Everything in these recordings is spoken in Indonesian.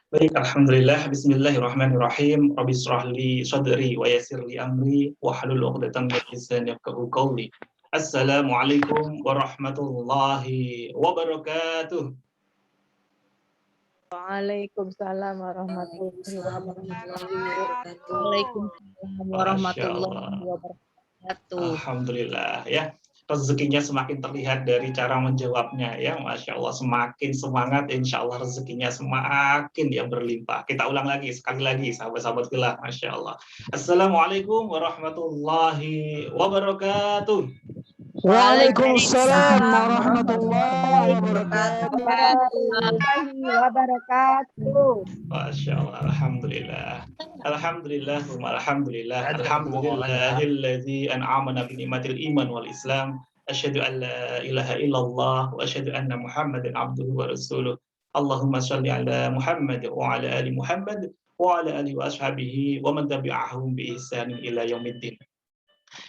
Baik, alhamdulillah, bismillahirrahmanirrahim. Rabbi shrah li sadri wa yassir li amri wa hlul 'uqdatam min lisani yafqahu qawli. Assalamualaikum warahmatullahi wabarakatuh. Waalaikumsalam warahmatullahi wabarakatuh. Waalaikumsalam Masya warahmatullahi Allah. wabarakatuh. Alhamdulillah ya. Rezekinya semakin terlihat dari cara menjawabnya ya. Masya Allah, semakin semangat, insya Allah rezekinya semakin ya berlimpah. Kita ulang lagi, sekali lagi sahabat-sahabat fillah. Masya Allah. Assalamualaikum warahmatullahi wabarakatuh. Waalaikumsalam Waalaikumsalam warahmatullahi wabarakatuh. warahmatullahi wabarakatuh. Masya Allah, alhamdulillah. Alhamdulillah, alhamdulillah, alhamdulillahilladzi an'amana bi ni'matil iman wal islam. Asyhadu an la ilaha illallah wa asyhadu anna Muhammadan abduhu wa rasuluh. Allahumma shalli ala Muhammad wa ala ali Muhammad wa ala alihi wa ashabihi wa man tabi'ahum bi ihsanin ila yaumiddin.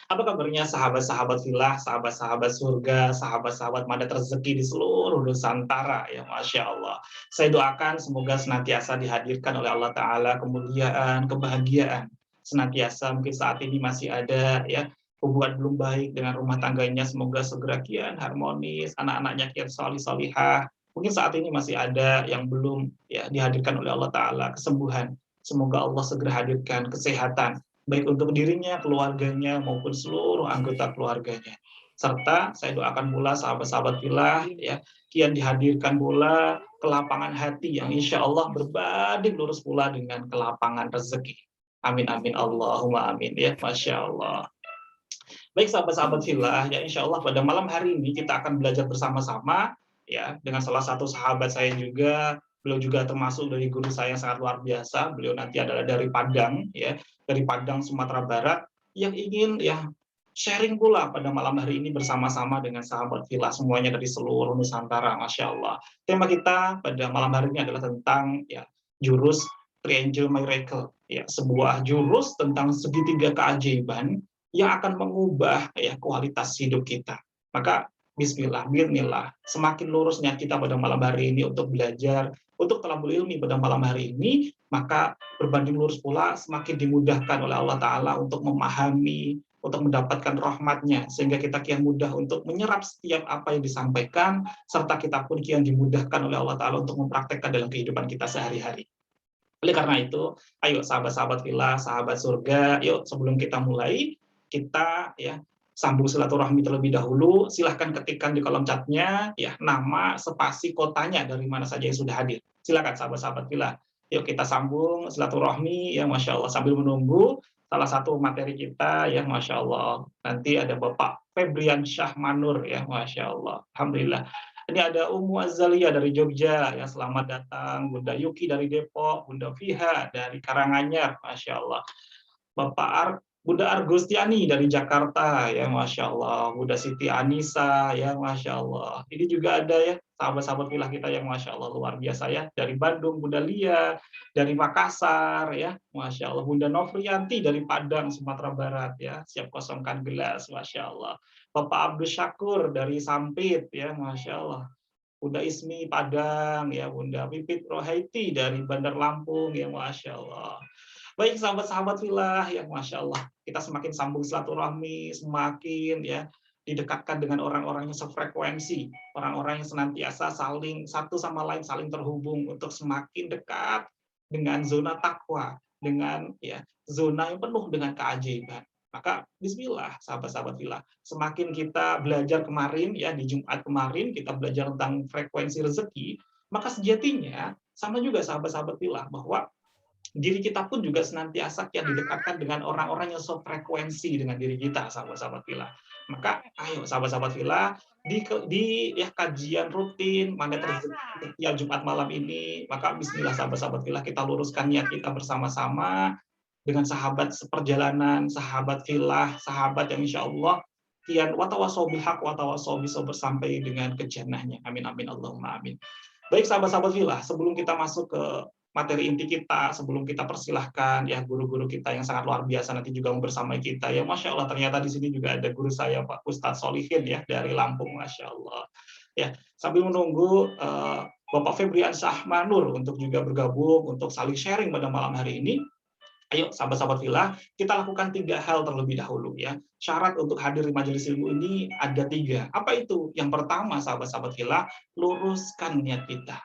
Apa kabarnya sahabat-sahabat filah, sahabat-sahabat surga, sahabat-sahabat mandat rezeki di seluruh Nusantara ya, Masya Allah. Saya doakan semoga senantiasa dihadirkan oleh Allah Ta'ala kemuliaan, kebahagiaan. Senantiasa mungkin saat ini masih ada ya, hubungan belum baik dengan rumah tangganya, semoga segera kian harmonis, anak-anaknya kian solih-solihah. Mungkin saat ini masih ada yang belum ya dihadirkan oleh Allah Ta'ala kesembuhan. Semoga Allah segera hadirkan kesehatan, baik untuk dirinya, keluarganya, maupun seluruh anggota keluarganya. Serta saya doakan pula sahabat-sahabat filah ya, kian dihadirkan pula kelapangan hati yang insya Allah berbanding lurus pula dengan kelapangan rezeki. Amin amin Allahumma amin ya, Masya Allah. Baik sahabat-sahabat filah ya, insya Allah pada malam hari ini kita akan belajar bersama-sama ya dengan salah satu sahabat saya juga. Beliau juga termasuk dari guru saya yang sangat luar biasa. Beliau nanti adalah dari Padang ya, dari Padang Sumatera Barat, yang ingin ya sharing pula pada malam hari ini bersama-sama dengan sahabat filah semuanya dari seluruh Nusantara. Masya Allah. Tema kita pada malam hari ini adalah tentang ya jurus Triangle Miracle ya, sebuah jurus tentang segitiga keajaiban yang akan mengubah ya kualitas hidup kita. Maka bismillah, bismillah, semakin lurusnya kita pada malam hari ini untuk belajar, untuk talabul ilmi pada malam hari ini, maka berbanding lurus pula semakin dimudahkan oleh Allah Ta'ala untuk memahami, untuk mendapatkan rahmatnya, sehingga kita kian mudah untuk menyerap setiap apa yang disampaikan, serta kita pun kian dimudahkan oleh Allah Ta'ala untuk mempraktekkan dalam kehidupan kita sehari-hari. Oleh karena itu, ayo sahabat-sahabat filah, sahabat surga, yuk sebelum kita mulai, kita ya sambung silaturahmi terlebih dahulu. Silahkan ketikkan di kolom chatnya ya nama, spasi, kotanya dari mana saja yang sudah hadir. Silakan sahabat-sahabat filah. Yuk kita sambung silaturahmi ya, Masya Allah, sambil menunggu salah satu materi kita ya, Masya Allah. Nanti ada Bapak Febrian Syah Manur ya, Masya Allah. Alhamdulillah. Ini ada Umu Azalia dari Jogja, ya selamat datang. Bunda Yuki dari Depok, Bunda Fiha dari Karanganyar, Masya Allah. Bunda Argustiani dari Jakarta, ya Masya Allah. Bunda Siti Anissa, ya Masya Allah. Ini juga ada ya sahabat-sahabat filah kita yang Masya Allah luar biasa ya. Dari Bandung, Bunda Lia, dari Makassar, ya Masya Allah. Bunda Novrianti dari Padang, Sumatera Barat, ya. Siap kosongkan gelas, Masya Allah. Bapak Abdul Syakur dari Sampit, ya Masya Allah. Bunda Ismi Padang, ya Bunda Pipit Rohaiti dari Bandar Lampung, ya Masya Allah. Baik sahabat-sahabat filah, ya Masya Allah, kita semakin sambung silaturahmi, semakin ya didekatkan dengan orang-orang yang sefrekuensi, orang-orang yang senantiasa saling satu sama lain saling terhubung untuk semakin dekat dengan zona takwa, dengan ya zona yang penuh dengan keajaiban. Maka bismillah sahabat-sahabat filah, semakin kita belajar kemarin ya di Jumat kemarin kita belajar tentang frekuensi rezeki, maka sejatinya sama juga sahabat-sahabat filah bahwa diri kita pun juga senantiasa kian didekatkan dengan orang-orang yang sefrekuensi dengan diri kita, sahabat-sahabat filah. Maka ayo sahabat-sahabat filah di ya kajian rutin mandat rezeki ya Jumat malam ini, maka bismillah sahabat-sahabat filah kita luruskan niat kita bersama-sama dengan sahabat seperjalanan, sahabat filah, sahabat yang insya Allah kian watawasau bil haq watawasau bisobr sampai dengan ke jannahnya. Amin amin Allahumma amin. Baik sahabat-sahabat filah, sebelum kita masuk ke materi inti kita, sebelum kita persilahkan ya guru-guru kita yang sangat luar biasa nanti juga bersama kita ya, Masya Allah, ternyata di sini juga ada guru saya Pak Ustadz Solihin ya dari Lampung, Masya Allah. Ya sambil menunggu Bapak Febriansyah Manur untuk juga bergabung untuk saling sharing pada malam hari ini. Ayo sahabat-sahabat Villa, kita lakukan 3 hal terlebih dahulu ya. Syarat untuk hadir di majelis ilmu ini ada 3. Apa itu? Yang pertama sahabat-sahabat Villa, luruskan niat kita.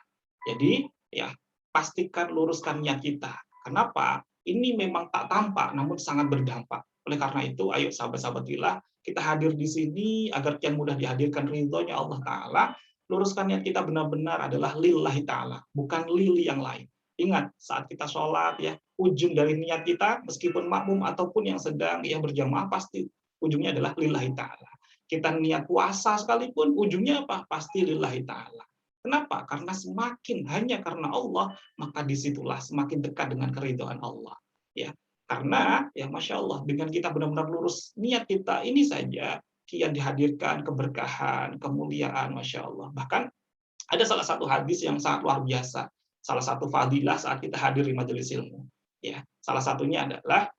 Jadi ya, pastikan luruskan niat kita. Kenapa? Ini memang tak tampak namun sangat berdampak. Oleh karena itu, ayo sahabat-sahabat Villa, kita hadir di sini agar kian mudah dihadirkan ridhonya Allah Ta'ala. Luruskan niat kita benar-benar adalah lillahi ta'ala, bukan lili yang lain. Ingat, saat kita sholat ya, ujung dari niat kita, meskipun makmum ataupun yang sedang berjamaah, pasti ujungnya adalah lillahi ta'ala. Kita niat puasa sekalipun, ujungnya apa? Pasti lillahi ta'ala. Kenapa? Karena semakin hanya karena Allah, maka disitulah semakin dekat dengan keridhaan Allah. Ya, karena ya Masya Allah, dengan kita benar-benar lurus niat kita, ini saja kian dihadirkan keberkahan, kemuliaan, Masya Allah. Bahkan ada salah satu hadis yang sangat luar biasa, salah satu fadilah saat kita hadir di majelis ilmu. Ya, salah satunya adalah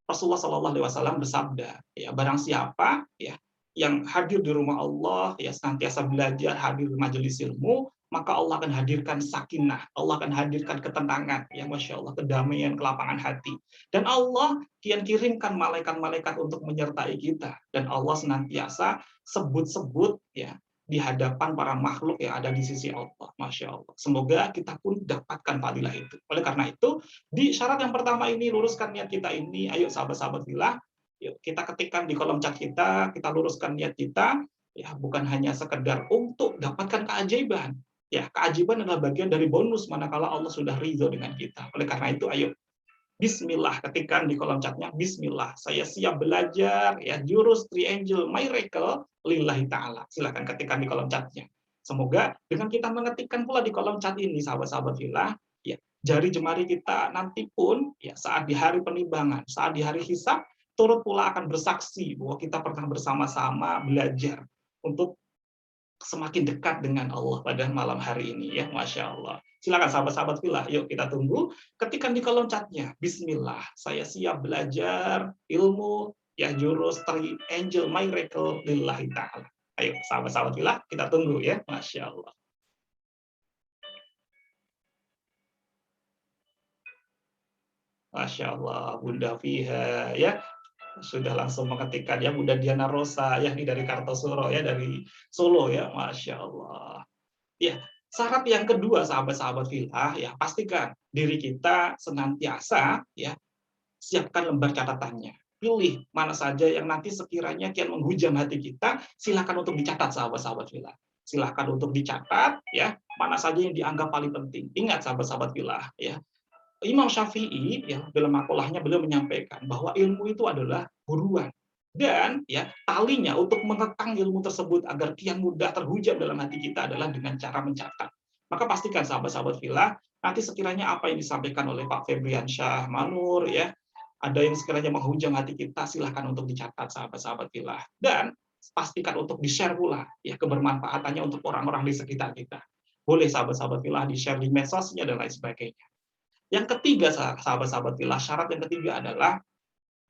Rasulullah Shallallahu Alaihi Wasallam bersabda, ya barang siapa ya yang hadir di rumah Allah, ya senantiasa belajar hadir di majelis ilmu, maka Allah akan hadirkan sakinah, Allah akan hadirkan ketenangan, ya Masya Allah, kedamaian, kelapangan hati. Dan Allah kian kirimkan malaikat-malaikat untuk menyertai kita. Dan Allah senantiasa sebut-sebut ya di hadapan para makhluk yang ada di sisi Allah. Masya Allah. Semoga kita pun dapatkan fadilah itu. Oleh karena itu, di syarat yang pertama ini, luruskan niat kita ini. Ayo sahabat-sahabat Villa, yuk kita ketikkan di kolom chat kita luruskan niat kita, ya bukan hanya sekedar untuk dapatkan keajaiban. Ya, keajaiban adalah bagian dari bonus manakala Allah sudah ridho dengan kita. Oleh karena itu, ayo Bismillah, ketikkan di kolom chatnya, Bismillah, saya siap belajar ya jurus Triangle Miracle lillahi ta'ala. Silakan ketikkan di kolom chatnya. Semoga dengan kita mengetikkan pula di kolom chat ini, sahabat-sahabat Villa, ya jari jemari kita nanti pun ya saat di hari penimbangan, saat di hari hisab, turut pula akan bersaksi bahwa kita pernah bersama-sama belajar untuk semakin dekat dengan Allah pada malam hari ini ya, Masya Allah. Silakan sahabat-sahabat Villa, yuk kita tunggu. Ketikkan di kolom chatnya, Bismillah, saya siap belajar ilmu ya jurus Triangle Miracle lillahi ta'ala. Ayo sahabat-sahabat Villa, kita tunggu ya, Masya Allah. Masya Allah, Bunda Fiha ya sudah langsung mengetikkan ya, Bunda Diana Rosa ya ini dari Kartosuro ya, dari Solo ya, Masya Allah. Ya, syarat yang kedua sahabat-sahabat Villa ya, pastikan diri kita senantiasa ya siapkan lembar catatannya. Pilih mana saja yang nanti sekiranya kian menghujam hati kita, silakan untuk dicatat sahabat-sahabat Villa. Silakan untuk dicatat ya, mana saja yang dianggap paling penting. Ingat sahabat-sahabat Villa ya, Imam Syafi'i ya dalam makolahnya beliau menyampaikan bahwa ilmu itu adalah buruan dan ya talinya untuk mengekang ilmu tersebut agar kian mudah terhujam dalam hati kita adalah dengan cara mencatat. Maka pastikan sahabat-sahabat Villa, nanti sekiranya apa yang disampaikan oleh Pak Febriansyah Manur ya, ada yang sekiranya menghujam hati kita, silahkan untuk dicatat sahabat-sahabat Villa, dan pastikan untuk di-share pula ya kebermanfaatannya untuk orang-orang di sekitar kita. Boleh sahabat-sahabat Villa di-share di medsosnya dan lain sebagainya. Yang ketiga, sahabat-sahabat Villa, syarat yang ketiga adalah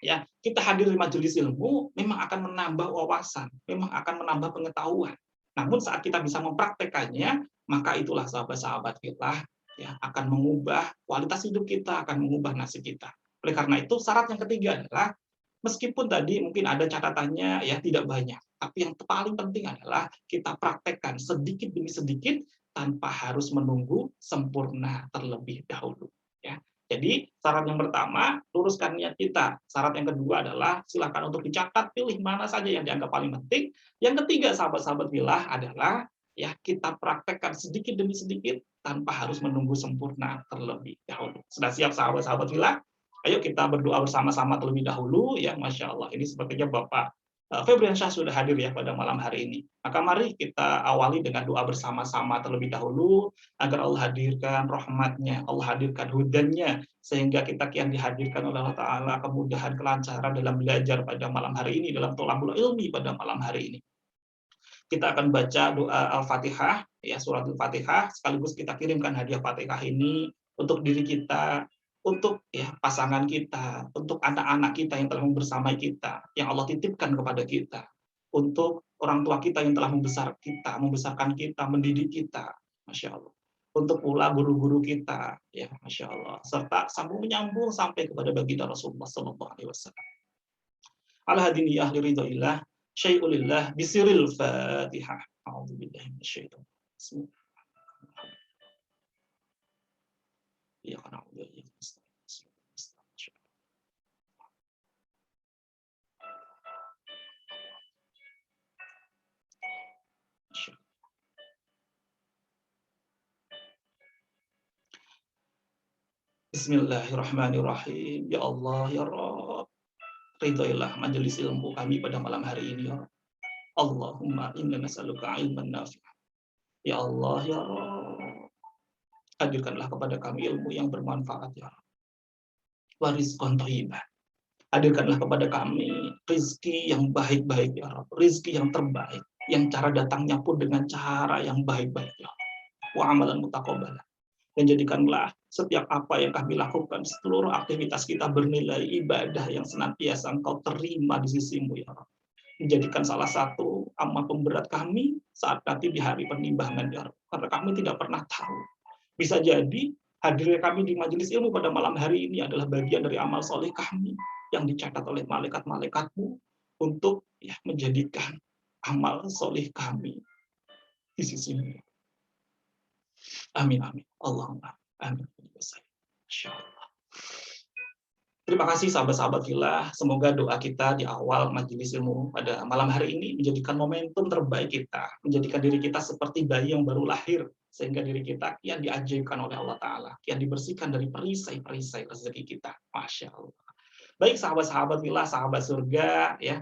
ya kita hadir di majelis ilmu memang akan menambah wawasan, memang akan menambah pengetahuan. Namun saat kita bisa mempraktekannya, maka itulah sahabat-sahabat Villa ya akan mengubah kualitas hidup kita, akan mengubah nasib kita. Oleh karena itu, syarat yang ketiga adalah meskipun tadi mungkin ada catatannya ya tidak banyak, tapi yang paling penting adalah kita praktekkan sedikit demi sedikit tanpa harus menunggu sempurna terlebih dahulu. Ya. Jadi syarat yang pertama, luruskan niat kita. Syarat yang kedua adalah silakan untuk dicatat, pilih mana saja yang dianggap paling penting. Yang ketiga, sahabat-sahabat Villa, adalah ya kita praktekkan sedikit demi sedikit tanpa harus menunggu sempurna terlebih dahulu. Sudah siap sahabat-sahabat Villa? Ayo kita berdoa bersama-sama terlebih dahulu ya, Masya Allah. Ini sepertinya Bapak Febriansyah sudah hadir ya pada malam hari ini. Maka mari kita awali dengan doa bersama-sama terlebih dahulu agar Allah hadirkan rahmatnya, Allah hadirkan hudannya, sehingga kita kian dihadirkan oleh Allah Ta'ala kemudahan, kelancaran dalam belajar pada malam hari ini, dalam thalabul ilmi pada malam hari ini. Kita akan baca doa Al-Fatihah, ya surat Al-Fatihah, sekaligus kita kirimkan hadiah Fatihah ini untuk diri kita, untuk ya pasangan kita, untuk anak-anak kita yang telah membersamai kita, yang Allah titipkan kepada kita, untuk orang tua kita yang telah membesarkan kita, mendidik kita, Masya Allah. Untuk pula guru-guru kita, ya Masya Allah. Serta sambung menyambung sampai kepada baginda Rasulullah Sallallahu Alaihi Wasallam. Al-hadini ahli ridhoillah, syai'ulillah, bisiril fatihah. A'udzubillahi minasyaitonir rajim. Ya karena Bismillahirrahmanirrahim. Ya Allah, ya Rabb, ridhoilah majelis ilmu kami pada malam hari ini, ya Rabb. Allahumma inna nas'aluka ilman nafi'ah. Ya Allah, ya Rabb, hadirkanlah kepada kami ilmu yang bermanfaat, ya Rabb. Wa rizqan thayyiban. Hadirkanlah kepada kami rizki yang baik-baik, ya Rabb. Rizki yang terbaik, yang cara datangnya pun dengan cara yang baik-baik, ya Rabb. Wa amalan mutaqabbalan. Dan jadikanlah setiap apa yang kami lakukan, seluruh aktivitas kita bernilai ibadah yang senantiasa Engkau terima di sisi-Mu, ya Rabb. Menjadikan salah satu amal pemberat kami saat nanti di hari penimbangan, ya Rabb. Karena kami tidak pernah tahu. Bisa jadi hadirnya kami di majelis ilmu pada malam hari ini adalah bagian dari amal soleh kami yang dicatat oleh malaikat-malaikat-Mu untuk ya menjadikan amal soleh kami di sisi-Mu. Amin, amin. Allahumma amin. Insyaallah. Terima kasih sahabat-sahabat fillah. Semoga doa kita di awal majelis ilmu pada malam hari ini menjadikan momentum terbaik kita, menjadikan diri kita seperti bayi yang baru lahir, sehingga diri kita kian diajaibkan oleh Allah Ta'ala, kian dibersihkan dari perisai-perisai rezeki kita. Masya Allah. Baik sahabat-sahabat fillah, sahabat surga, ya.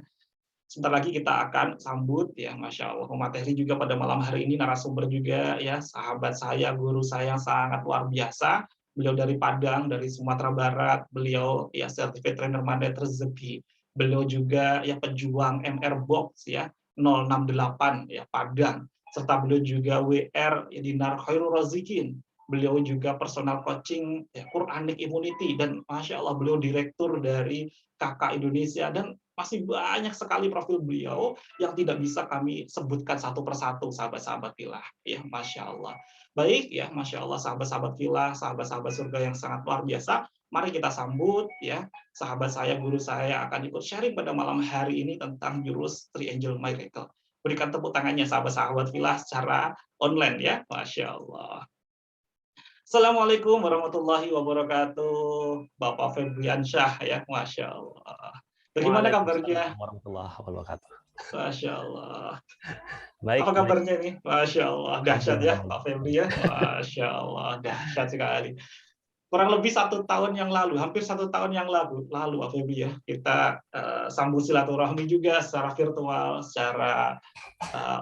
Sebentar lagi kita akan sambut ya, Masya Allah, materi juga pada malam hari ini, narasumber juga ya, sahabat saya, guru saya yang sangat luar biasa. Beliau dari Padang, dari Sumatera Barat, beliau ya certified trainer Mandat Rezeki. Beliau juga ya pejuang MR Box ya 068 ya Padang. Serta beliau juga WR ya Dinar Khairul Razikin. Beliau juga personal coaching ya Quranic Immunity, dan Masya Allah beliau direktur dari Kakak Indonesia, dan masih banyak sekali profil beliau yang tidak bisa kami sebutkan satu persatu, sahabat-sahabat fillah. Ya, Masya Allah. Baik, ya, Masya Allah, sahabat-sahabat fillah, sahabat-sahabat surga yang sangat luar biasa. Mari kita sambut, ya, sahabat saya, guru saya akan ikut sharing pada malam hari ini tentang jurus Three Angel Miracle. Berikan tepuk tangannya sahabat-sahabat fillah secara online, ya, Masya Allah. Assalamualaikum warahmatullahi wabarakatuh, Bapak Febriansyah, ya, Masya Allah. Bagaimana kabarnya? Warahmatullahi wabarakatuh. Masya Allah. Baik. Apa kabarnya nih? Masya Allah. Dahsyat ya Pak Febri ya. Masya Allah. Dahsyat sekali. Kurang lebih 1 tahun yang lalu, hampir 1 tahun yang lalu Pak Febri ya, kita sambung silaturahmi juga secara virtual, secara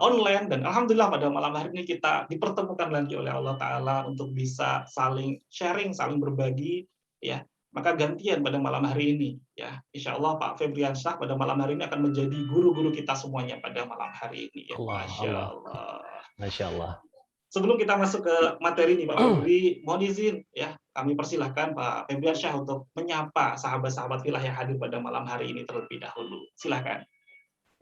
online, dan alhamdulillah pada malam hari ini kita dipertemukan lagi oleh Allah Ta'ala untuk bisa saling sharing, saling berbagi ya. Maka gantian pada malam hari ini ya, insya Allah Pak Febriansyah pada malam hari ini akan menjadi guru-guru kita semuanya pada malam hari ini ya. Masya Allah. Masya Allah. Sebelum kita masuk ke materi nih Pak Febri, mohon izin ya, kami persilahkan Pak Febriansyah untuk menyapa sahabat-sahabat fillah yang hadir pada malam hari ini terlebih dahulu. Silakan.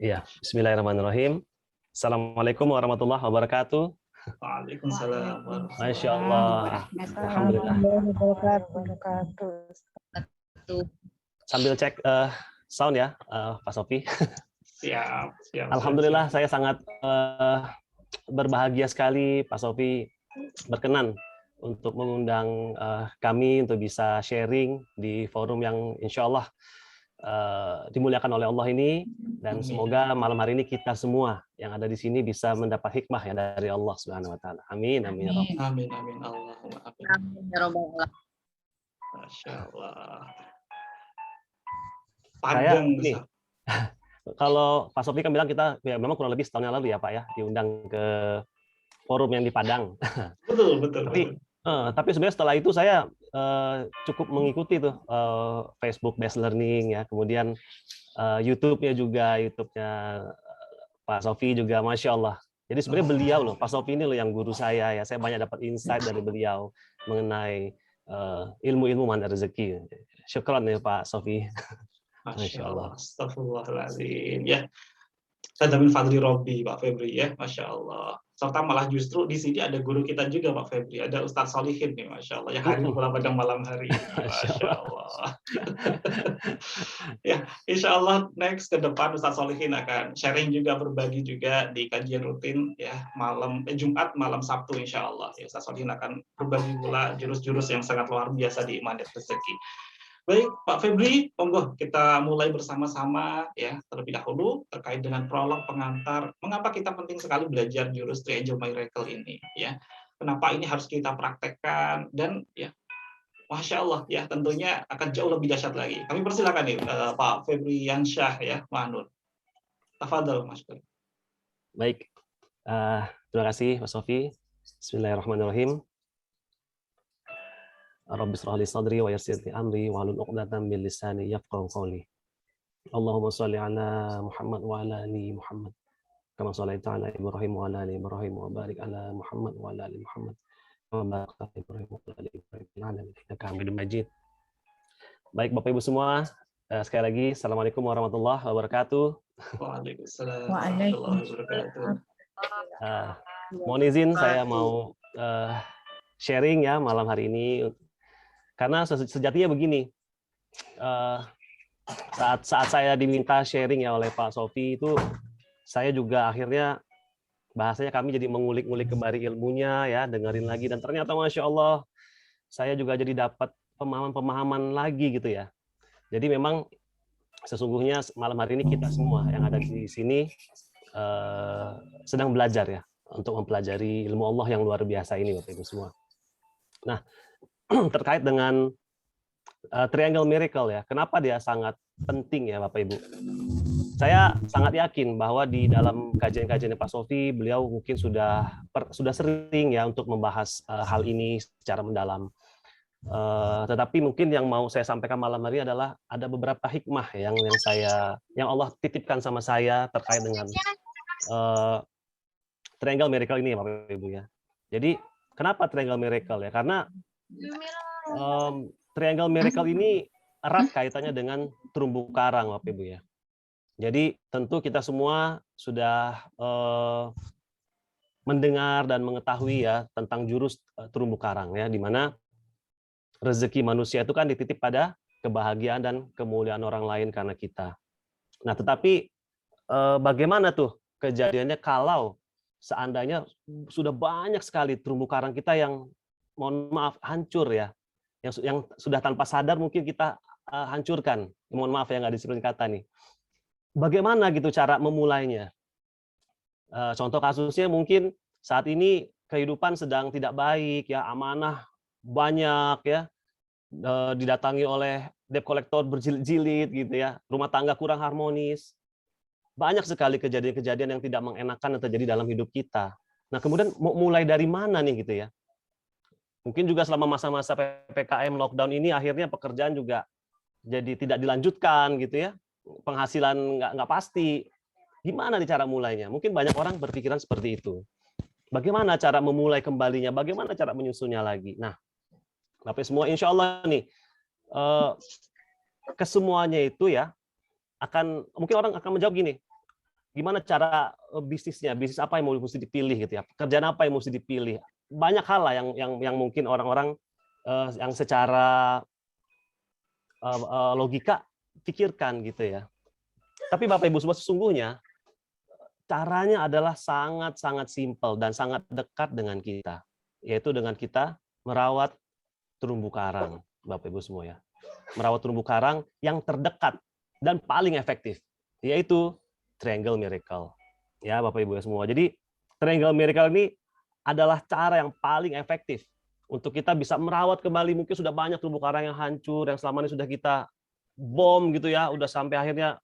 Iya, Bismillahirrahmanirrahim. Assalamualaikum warahmatullahi wabarakatuh. Waalaikumsalam. Masya Allah. Alhamdulillah. Sambil cek sound ya, Pak Sofi. Siap. Alhamdulillah, saya sangat berbahagia sekali Pak Sofi berkenan untuk mengundang kami untuk bisa sharing di forum yang insya Allah dimuliakan oleh Allah ini, dan semoga malam hari ini kita semua yang ada di sini bisa mendapat hikmah ya dari Allah Subhanahu wa taala. Amin amin. Amin amin Allahumma amin. Masya Allah. Padang nih. Kalau Pak Sofi kan bilang kita ya memang kurang lebih setahun yang lalu ya Pak ya diundang ke forum yang di Padang. Betul. Tapi sebenarnya setelah itu saya cukup mengikuti tuh Facebook Based Learning ya, kemudian YouTube-nya juga, YouTube-nya Pak Sofi juga, Masya Allah. Jadi sebenarnya beliau loh, Pak Sofi ini loh yang guru saya ya. Saya banyak dapat insight dari beliau mengenai ilmu-ilmu mandat rezeki. Syukran ya Pak Sofi. Masya Allah. Astagfirullahaladzim. Ya. Hada min fadli Robbi, Pak Febri ya, Masya Allah. Serta malah justru di sini ada guru kita juga Pak Febri, ada Ustadz Solihin nih, Masya Allah, yang hadir pula pada malam hari ini, Masya Masya Allah. Allah. Ya, Insya Allah next ke depan Ustadz Solihin akan sharing juga, berbagi juga di kajian rutin ya Jumat malam Sabtu Insya Allah. Ya, Ustadz Solihin akan berbagi pula jurus-jurus yang sangat luar biasa di Iman dan Rezeki. Baik, Pak Febri, monggo kita mulai bersama-sama ya terlebih dahulu terkait dengan prolog pengantar. Mengapa kita penting sekali belajar jurus Triangle Miracle ini ya? Kenapa ini harus kita praktekkan dan ya, Masya Allah ya tentunya akan jauh lebih dahsyat lagi. Kami persilakan nih Pak Febriansyah ya, Manur. Tafadhol Mas Febri. Baik, terima kasih Mas Sofi. Bismillahirrahmanirrahim. Rabbi shrah li sadri wa yassir li amri wahlul 'uqdatam min lisani yafqahu qawli. Allahumma shalli ala Muhammad wa ala ali Muhammad. Kama shallaita ala Ibrahim wa ala ali Ibrahim wa barik ala Muhammad wa ala ali Muhammad. Kama barakta ala Ibrahim wa ala ali Ibrahim fil alamin innaka Hamidum Majid. Baik Bapak Ibu semua, sekali lagi Assalamualaikum warahmatullahi wabarakatuh. Waalaikumsalam warahmatullahi wabarakatuh. Mohon izin saya mau sharing ya malam hari ini. Karena sejatinya begini, saat saya diminta sharing ya oleh Pak Sofi itu, saya juga akhirnya bahasanya kami jadi mengulik-ngulik kembali ilmunya ya, dengerin lagi dan ternyata Masya Allah saya juga jadi dapat pemahaman-pemahaman lagi gitu ya. Jadi memang sesungguhnya malam hari ini kita semua yang ada di sini sedang belajar ya untuk mempelajari ilmu Allah yang luar biasa ini Bapak Ibu semua. Nah, terkait dengan Triangle Miracle ya, kenapa dia sangat penting ya Bapak Ibu? Saya sangat yakin bahwa di dalam kajian-kajian Pak Sofi, beliau mungkin sudah sering ya untuk membahas hal ini secara mendalam. Tetapi mungkin yang mau saya sampaikan malam hari adalah ada beberapa hikmah yang Allah titipkan sama saya terkait dengan Triangle Miracle ini Bapak Ibu ya. Jadi kenapa Triangle Miracle ya? Karena Triangle Miracle ini erat kaitannya dengan terumbu karang, Bapak Ibu ya. Jadi tentu kita semua sudah mendengar dan mengetahui ya tentang jurus terumbu karang ya, di mana rezeki manusia itu kan dititip pada kebahagiaan dan kemuliaan orang lain karena kita. Nah, tetapi bagaimana tuh kejadiannya kalau seandainya sudah banyak sekali terumbu karang kita yang mohon maaf hancur ya, yang sudah tanpa sadar mungkin kita hancurkan. Mohon maaf ya nggak disiplin kata nih. Bagaimana gitu cara memulainya? Contoh kasusnya mungkin saat ini kehidupan sedang tidak baik ya, amanah banyak ya, didatangi oleh debt collector berjilid-jilid gitu ya, rumah tangga kurang harmonis. Banyak sekali kejadian-kejadian yang tidak mengenakan yang terjadi dalam hidup kita. Nah, kemudian mau mulai dari mana nih gitu ya? Mungkin juga selama masa-masa PPKM lockdown ini akhirnya pekerjaan juga jadi tidak dilanjutkan gitu ya. Penghasilan nggak pasti. Gimana nih cara mulainya? Mungkin banyak orang berpikiran seperti itu. Bagaimana cara memulai kembalinya? Bagaimana cara menyusunnya lagi? Nah, Bapak semua insya Allah nih, kesemuanya itu ya, mungkin orang akan menjawab gini, gimana cara bisnisnya? Bisnis apa yang mesti dipilih gitu ya? Pekerjaan apa yang mesti dipilih? Banyak hal lah yang mungkin orang-orang yang secara logika pikirkan gitu ya. Tapi Bapak Ibu semua sesungguhnya caranya adalah sangat-sangat simpel dan sangat dekat dengan kita, yaitu dengan kita merawat terumbu karang, Bapak Ibu semua ya. Merawat terumbu karang yang terdekat dan paling efektif, yaitu Triangle Miracle. Ya, Bapak Ibu semua. Jadi Triangle Miracle ini adalah cara yang paling efektif untuk kita bisa merawat kembali. Mungkin sudah banyak terumbu karang yang hancur, yang selama ini sudah kita bom gitu ya, udah sampai akhirnya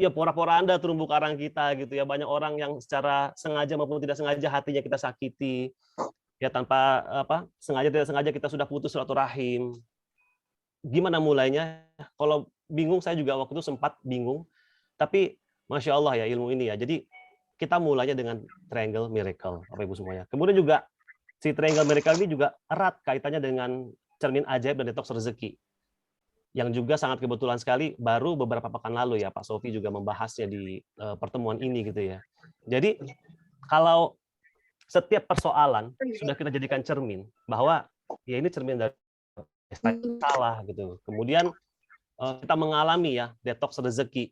ya pora-poranda terumbu karang kita gitu ya. Banyak orang yang secara sengaja maupun tidak sengaja hatinya kita sakiti. Ya tanpa sengaja tidak sengaja kita sudah putus silaturahim. Gimana mulainya? Kalau bingung, saya juga waktu itu sempat bingung. Tapi Masya Allah ya ilmu ini ya. Jadi kita mulainya dengan Triangle Miracle, Bapak Ibu semuanya. Kemudian juga si Triangle Miracle ini juga erat kaitannya dengan cermin ajaib dan detoks rezeki. yang juga sangat kebetulan sekali baru beberapa pekan lalu ya Pak Sofi juga membahasnya di pertemuan ini gitu ya. Jadi kalau setiap persoalan sudah kita jadikan cermin bahwa ya ini cermin dari salah gitu. Kemudian kita mengalami ya detox rezeki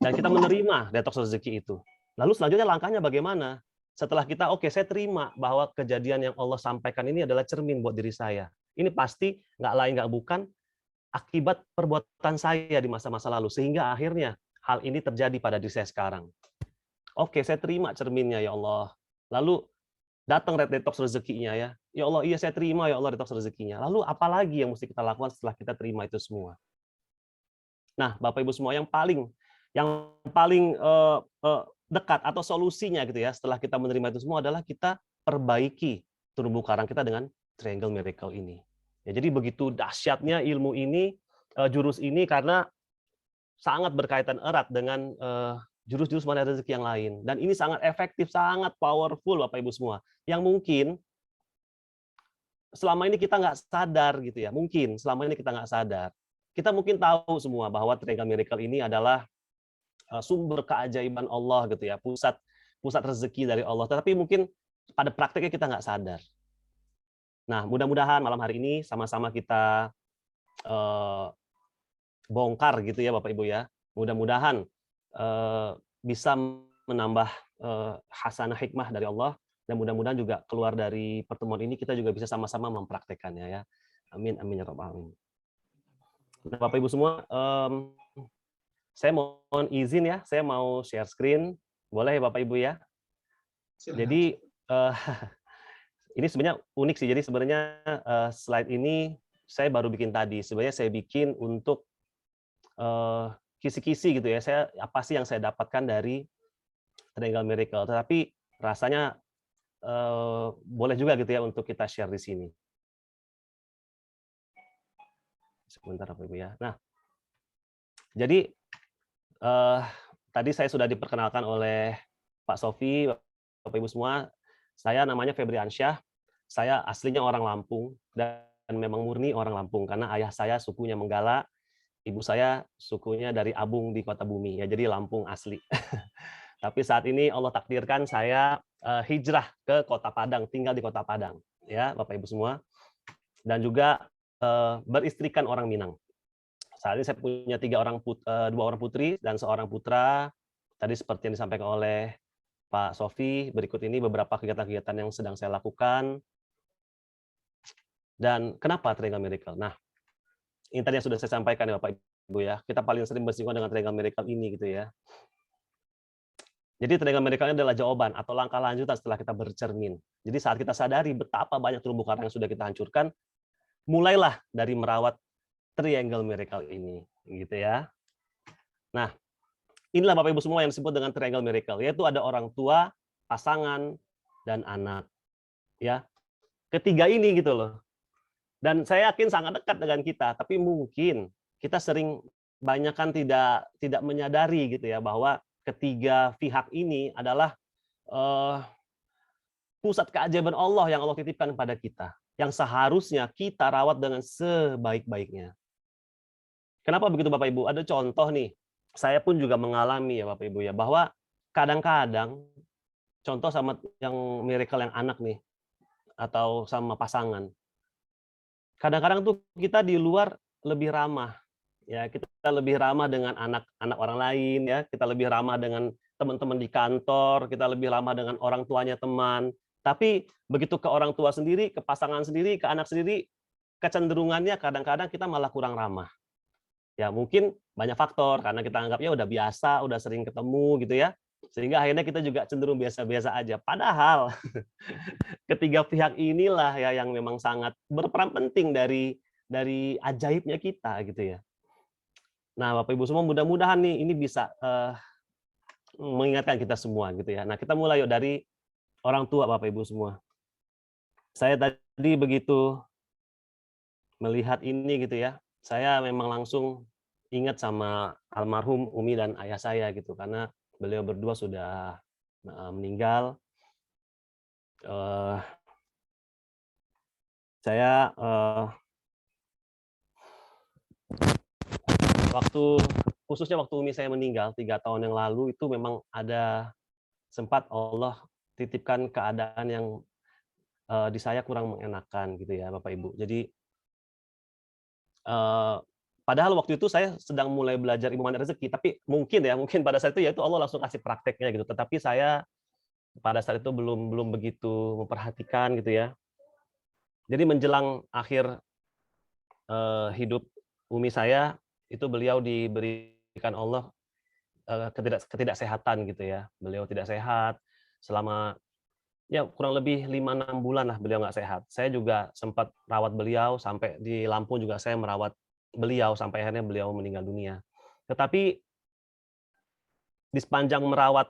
dan kita menerima detox rezeki itu. Lalu selanjutnya langkahnya bagaimana? Setelah kita oke, saya terima bahwa kejadian yang Allah sampaikan ini adalah cermin buat diri saya. Ini pasti nggak lain nggak bukan akibat perbuatan saya di masa-masa lalu sehingga akhirnya hal ini terjadi pada diri saya sekarang. Oke, saya terima cerminnya ya Allah. Lalu datang detox rezekinya ya. Ya Allah, iya saya terima ya Allah detox rezekinya. Lalu apa lagi yang mesti kita lakukan setelah kita terima itu semua? Nah, Bapak Ibu semua yang paling dekat atau solusinya gitu ya setelah kita menerima itu semua adalah kita perbaiki terumbu karang kita dengan Triangle Miracle ini. Ya, jadi begitu dahsyatnya ilmu ini, jurus ini karena sangat berkaitan erat dengan jurus-jurus mana rezeki yang lain. Dan ini sangat efektif, sangat powerful Bapak Ibu semua. Yang mungkin selama ini kita nggak sadar gitu ya. Mungkin selama ini kita nggak sadar. Kita mungkin tahu semua bahwa Triangle Miracle ini adalah sumber keajaiban Allah gitu ya. Pusat rezeki dari Allah. Tetapi mungkin pada prakteknya kita nggak sadar. Nah, mudah-mudahan malam hari ini sama-sama kita bongkar gitu ya Bapak Ibu ya. Mudah-mudahan bisa menambah hasanah hikmah dari Allah dan mudah-mudahan juga keluar dari pertemuan ini kita juga bisa sama-sama mempraktekannya ya. Amin amin ya rabbal alamin. Nah, Bapak Ibu semua, saya mohon izin ya, saya mau share screen. Boleh ya Bapak Ibu ya? Jadi ini sebenarnya unik sih. Jadi sebenarnya slide ini saya baru bikin tadi. Sebenarnya saya bikin untuk kisi-kisi gitu ya. Apa sih yang saya dapatkan dari Triangle Miracle. Tetapi rasanya boleh juga gitu ya untuk kita share di sini. Sebentar Bapak Ibu ya. Nah, jadi tadi saya sudah diperkenalkan oleh Pak Sofi, Bapak Ibu semua. Saya namanya Febriansyah. Saya aslinya orang Lampung dan memang murni orang Lampung karena ayah saya sukunya Menggala, ibu saya sukunya dari Abung di Kota Bumi ya, jadi Lampung asli. Tapi saat ini Allah takdirkan saya hijrah ke Kota Padang, tinggal di Kota Padang ya Bapak Ibu semua. Dan juga beristrikan orang Minang. Saat ini saya punya 2 orang putri dan 1 putra. Tadi seperti yang disampaikan oleh Pak Sofi, berikut ini beberapa kegiatan-kegiatan yang sedang saya lakukan. Dan kenapa Triangle Miracle? Nah, ini tadi yang sudah saya sampaikan ya Bapak Ibu ya. Kita paling sering bersinggungan dengan Triangle Miracle ini gitu ya. Jadi Triangle Miracle ini adalah jawaban atau langkah lanjutan setelah kita bercermin. Jadi saat kita sadari betapa banyak terumbu karang yang sudah kita hancurkan, mulailah dari merawat Triangle Miracle ini, gitu ya. Nah, inilah Bapak Ibu semua yang disebut dengan Triangle Miracle, yaitu ada orang tua, pasangan, dan anak. Ya, ketiga ini gitu loh. Dan saya yakin sangat dekat dengan kita, tapi mungkin kita sering banyakkan tidak menyadari gitu ya bahwa ketiga pihak ini adalah pusat keajaiban Allah yang Allah titipkan kepada kita, yang seharusnya kita rawat dengan sebaik-baiknya. Kenapa begitu Bapak Ibu? Ada contoh nih, saya pun juga mengalami ya Bapak Ibu ya, bahwa kadang-kadang contoh sama yang miracle yang anak nih, atau sama pasangan. Kadang-kadang tuh kita di luar lebih ramah, ya kita lebih ramah dengan anak-anak orang lain, ya kita lebih ramah dengan teman-teman di kantor, kita lebih ramah dengan orang tuanya teman. Tapi begitu ke orang tua sendiri, ke pasangan sendiri, ke anak sendiri, kecenderungannya kadang-kadang kita malah kurang ramah. Ya mungkin banyak faktor karena kita anggapnya udah biasa, udah sering ketemu gitu ya, sehingga akhirnya kita juga cenderung biasa-biasa aja. Padahal ketiga pihak inilah ya yang memang sangat berperan penting dari ajaibnya kita gitu ya. Nah, Bapak Ibu semua mudah-mudahan nih ini bisa mengingatkan kita semua gitu ya. Nah, kita mulai yuk dari orang tua Bapak Ibu semua. Saya tadi begitu melihat ini gitu ya, saya memang langsung ingat sama almarhum Umi dan ayah saya gitu karena beliau berdua sudah meninggal. Saya khususnya waktu Umi saya meninggal 3 tahun yang lalu, itu memang ada sempat Allah titipkan keadaan yang di saya kurang mengenakan gitu ya Bapak Ibu. Jadi padahal waktu itu saya sedang mulai belajar ilmu mandiri rezeki, tapi mungkin pada saat itu ya itu Allah langsung kasih prakteknya gitu. Tetapi saya pada saat itu belum begitu memperhatikan gitu ya. Jadi menjelang akhir hidup Umi saya, itu beliau diberikan Allah ketidaksehatan gitu ya. Beliau tidak sehat selama ya kurang lebih 5-6 bulan lah beliau nggak sehat. Saya juga sempat rawat beliau, sampai di Lampung juga saya merawat beliau sampai akhirnya beliau meninggal dunia. Tetapi di sepanjang merawat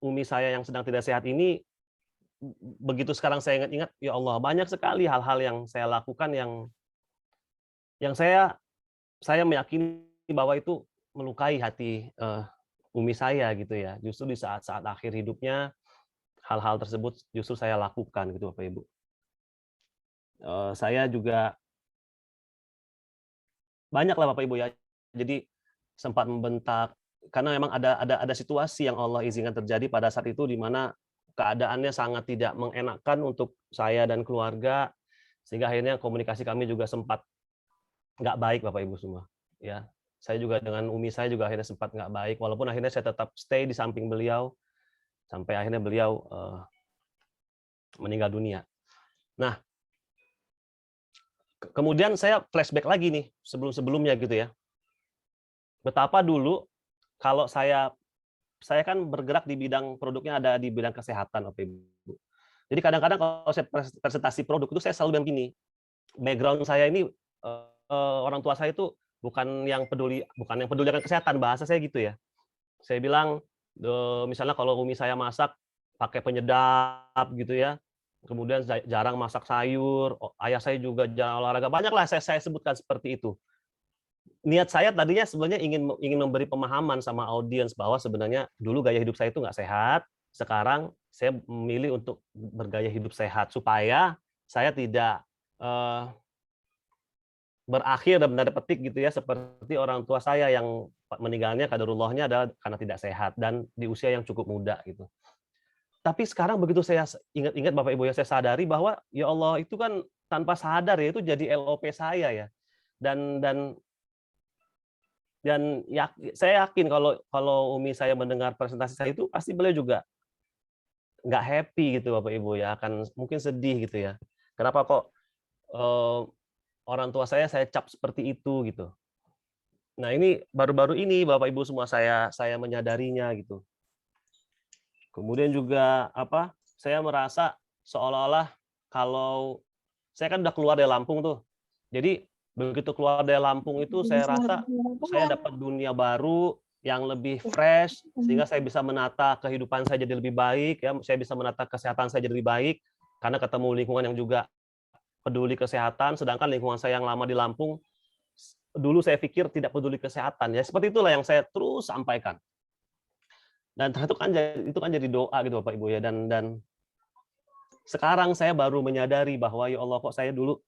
Umi saya yang sedang tidak sehat ini, begitu sekarang saya ingat-ingat, ya Allah banyak sekali hal-hal yang saya lakukan yang saya meyakini bahwa itu melukai hati Umi saya gitu ya. Justru di saat-saat akhir hidupnya hal-hal tersebut justru saya lakukan gitu Bapak Ibu. Saya juga banyak lah Bapak Ibu ya. Jadi sempat membentak karena memang ada situasi yang Allah izinkan terjadi pada saat itu di mana keadaannya sangat tidak mengenakan untuk saya dan keluarga, sehingga akhirnya komunikasi kami juga sempat nggak baik Bapak Ibu semua. Ya, saya juga dengan Umi saya juga akhirnya sempat nggak baik, walaupun akhirnya saya tetap stay di samping beliau sampai akhirnya beliau meninggal dunia. Nah, kemudian saya flashback lagi nih sebelum-sebelumnya gitu ya. Betapa dulu kalau saya kan bergerak di bidang produknya ada di bidang kesehatan Bapak Ibu. Jadi kadang-kadang kalau saya presentasi produk itu saya selalu bilang gini, background saya ini orang tua saya itu bukan yang peduli akan kesehatan, bahasa saya gitu ya. Saya bilang misalnya kalau Umi saya masak pakai penyedap gitu ya, kemudian jarang masak sayur, ayah saya juga jarang olahraga, banyaklah saya sebutkan seperti itu. Niat saya tadinya sebenarnya ingin memberi pemahaman sama audiens bahwa sebenarnya dulu gaya hidup saya itu nggak sehat, sekarang saya memilih untuk bergaya hidup sehat supaya saya tidak berakhir dalam tanda petik gitu ya seperti orang tua saya yang meninggalnya qadarullahnya adalah karena tidak sehat dan di usia yang cukup muda gitu. Tapi sekarang begitu saya ingat-ingat Bapak Ibu ya, saya sadari bahwa ya Allah itu kan tanpa sadar ya itu jadi LOP saya ya. Dan saya yakin kalau Umi saya mendengar presentasi saya itu pasti beliau juga nggak happy gitu Bapak Ibu ya, akan mungkin sedih gitu ya. Kenapa kok orang tua saya cap seperti itu gitu. Nah ini baru-baru ini Bapak Ibu semua saya menyadarinya gitu. Kemudian juga saya merasa seolah-olah kalau saya kan udah keluar dari Lampung tuh. Jadi begitu keluar dari Lampung itu saya rasa saya dapat dunia baru yang lebih fresh sehingga saya bisa menata kehidupan saya jadi lebih baik ya, saya bisa menata kesehatan saya jadi lebih baik karena ketemu lingkungan yang juga peduli kesehatan, sedangkan lingkungan saya yang lama di Lampung dulu saya pikir tidak peduli kesehatan ya. Seperti itulah yang saya terus sampaikan. Dan itu kan jadi doa gitu Bapak Ibu ya, dan sekarang saya baru menyadari bahwa ya Allah kok saya dulu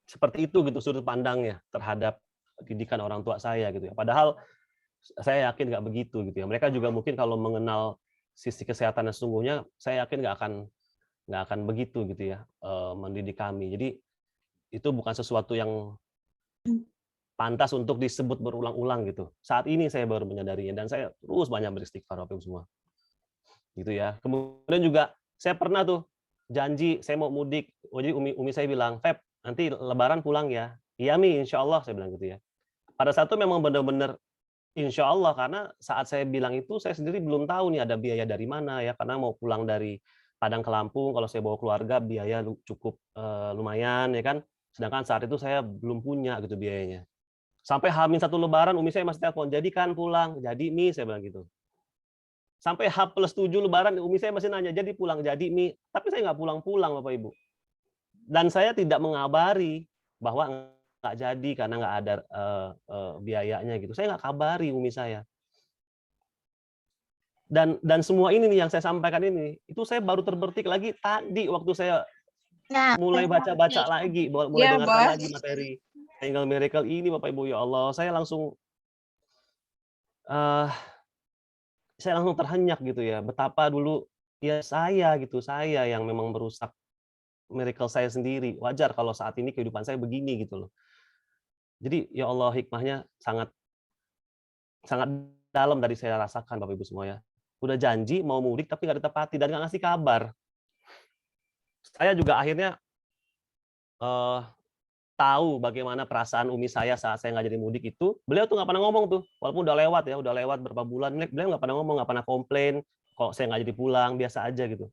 seperti itu gitu sudut pandangnya terhadap didikan orang tua saya gitu ya. Padahal saya yakin nggak begitu gitu ya. Mereka juga mungkin kalau mengenal sisi kesehatan yang sesungguhnya, saya yakin nggak akan begitu gitu ya mendidik kami. Jadi itu bukan sesuatu yang pantas untuk disebut berulang-ulang gitu. Saat ini saya baru menyadarinya dan saya terus banyak beristighfar Bapak Ibu semua. Gitu ya. Kemudian juga saya pernah tuh janji saya mau mudik. Jadi Umi saya bilang, "Feb, nanti lebaran pulang ya." "Iya Mi, insya Allah," saya bilang gitu ya. Pada saat itu memang benar-benar insya Allah, karena saat saya bilang itu saya sendiri belum tahu nih ada biaya dari mana ya, karena mau pulang dari Padang ke Lampung, kalau saya bawa keluarga biaya cukup lumayan ya kan. Sedangkan saat itu saya belum punya gitu biayanya. Sampai H-1 lebaran Umi saya masih telepon, "Jadi kan pulang?" "Jadi Mi," saya bilang gitu. Sampai H+7 lebaran Umi saya masih nanya, "Jadi pulang?" "Jadi Mi." Tapi saya nggak pulang-pulang Bapak Ibu. Dan saya tidak mengabari bahwa nggak jadi karena nggak ada biayanya gitu. Saya nggak kabari Umi saya. Dan semua ini nih yang saya sampaikan ini, itu saya baru terbertik lagi tadi waktu saya mulai baca-baca lagi, mulai dengarkan lagi materi. Triangle Miracle ini Bapak Ibu, ya Allah, eh, saya langsung terhenyak gitu ya, betapa dulu ya saya yang memang merusak miracle saya sendiri. Wajar kalau saat ini kehidupan saya begini gitu loh. Jadi ya Allah, hikmahnya sangat sangat dalam dari saya rasakan Bapak Ibu semua ya. Udah janji mau mudik tapi nggak ditepati dan nggak ngasih kabar. Saya juga akhirnya eh, tahu bagaimana perasaan Umi saya saat saya nggak jadi mudik itu. Beliau tuh nggak pernah ngomong tuh, walaupun udah lewat berapa bulan, beliau nggak pernah ngomong, nggak pernah komplain kalau saya nggak jadi pulang, biasa aja gitu.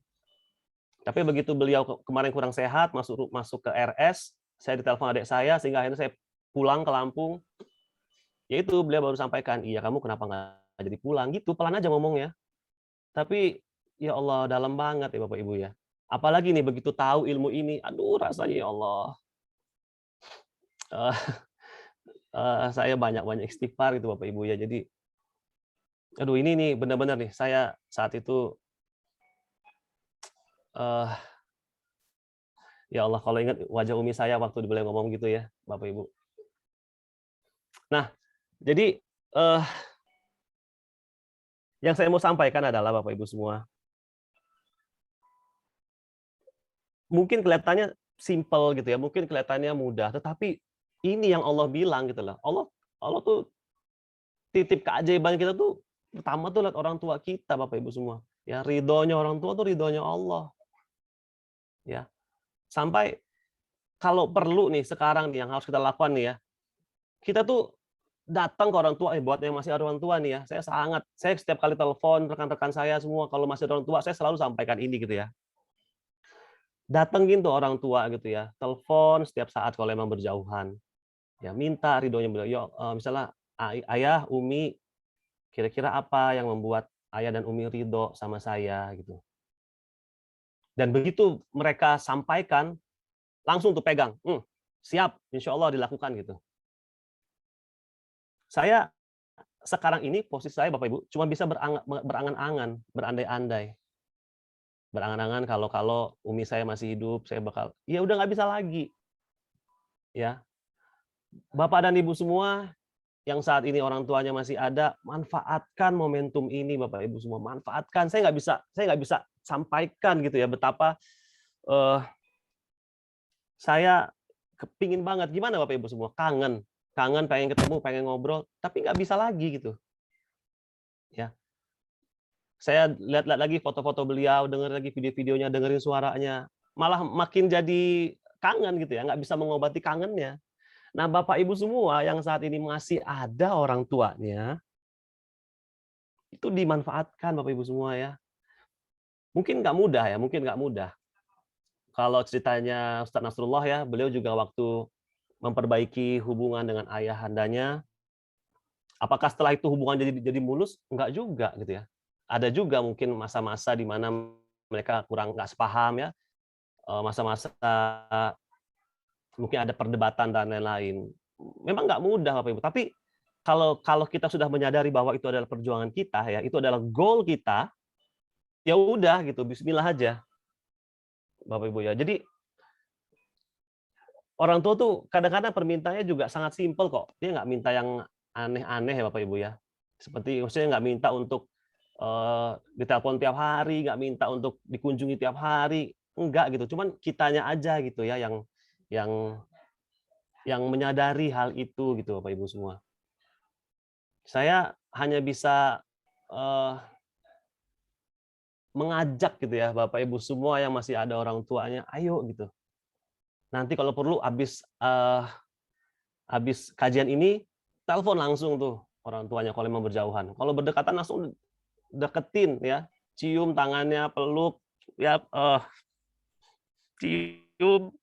Tapi begitu beliau kemarin kurang sehat, masuk ke RS, saya ditelepon adik saya, sehingga akhirnya saya pulang ke Lampung. Ya itu beliau baru sampaikan, iya kamu kenapa nggak jadi pulang gitu, pelan aja ngomongnya. Tapi ya Allah, dalam banget ya Bapak Ibu ya. Apalagi nih begitu tahu ilmu ini, aduh rasanya ya Allah. Saya banyak istighfar itu Bapak Ibu ya. Jadi aduh ini nih benar-benar nih saya saat itu ya Allah, kalau ingat wajah Umi saya waktu beliau ngomong gitu ya, Bapak Ibu. Nah, jadi yang saya mau sampaikan adalah Bapak Ibu semua, mungkin kelihatannya simple gitu ya, mungkin kelihatannya mudah, tetapi ini yang Allah bilang gitu loh. Allah tuh titip keajaiban kita tuh pertama tuh lihat orang tua kita Bapak Ibu semua. Ya, ridhonya orang tua tuh ridhonya Allah. Ya. Sampai kalau perlu nih sekarang nih yang harus kita lakukan nih ya. Kita tuh datang ke orang tua, buat yang masih ada orang tua nih ya. Saya setiap kali telepon rekan-rekan saya semua kalau masih ada orang tua, saya selalu sampaikan ini gitu ya. Datengin tuh orang tua gitu ya. Telepon setiap saat kalau emang berjauhan. Ya, minta ridhonya beliau. Misalnya ayah, Umi, kira-kira apa yang membuat ayah dan Umi ridho sama saya gitu. Dan begitu mereka sampaikan, langsung tuh pegang, siap, insya Allah dilakukan gitu. Saya sekarang ini posisi saya Bapak Ibu cuma bisa berangan-angan, berandai-andai. Berangan-angan kalau Umi saya masih hidup, saya bakal, ya udah nggak bisa lagi. Ya, Bapak dan Ibu semua yang saat ini orang tuanya masih ada, manfaatkan momentum ini Bapak Ibu semua, manfaatkan. Saya nggak bisa sampaikan gitu ya betapa saya kepingin banget, gimana Bapak Ibu semua, kangen pengen ketemu, pengen ngobrol, tapi nggak bisa lagi gitu. Ya, saya lihat lagi foto-foto beliau, denger lagi video-videonya, dengerin suaranya, malah makin jadi kangen gitu ya, nggak bisa mengobati kangennya. Nah, Bapak Ibu semua yang saat ini masih ada orang tuanya, itu dimanfaatkan Bapak Ibu semua ya. Mungkin nggak mudah ya, mungkin nggak mudah. Kalau ceritanya Ustadz Nasrullah ya, beliau juga waktu memperbaiki hubungan dengan ayahandanya, apakah setelah itu hubungan jadi mulus? Enggak juga gitu ya. Ada juga mungkin masa-masa di mana mereka kurang nggak sepaham ya, masa-masa mungkin ada perdebatan dan lain-lain. Memang nggak mudah Bapak Ibu, tapi kalau kita sudah menyadari bahwa itu adalah perjuangan kita ya, itu adalah goal kita, ya udah gitu, bismillah aja. Bapak Ibu ya. Jadi orang tua tuh kadang-kadang permintaannya juga sangat simpel kok. Dia nggak minta yang aneh-aneh ya Bapak Ibu ya. Seperti maksudnya nggak minta untuk ditelepon tiap hari, nggak minta untuk dikunjungi tiap hari, enggak gitu. Cuman kitanya aja gitu ya yang menyadari hal itu gitu Bapak Ibu semua. Saya hanya bisa mengajak gitu ya Bapak Ibu semua yang masih ada orang tuanya, ayo gitu. Nanti kalau perlu habis kajian ini telepon langsung tuh orang tuanya kalau memang berjauhan. Kalau berdekatan langsung deketin ya, cium tangannya, peluk ya, cium,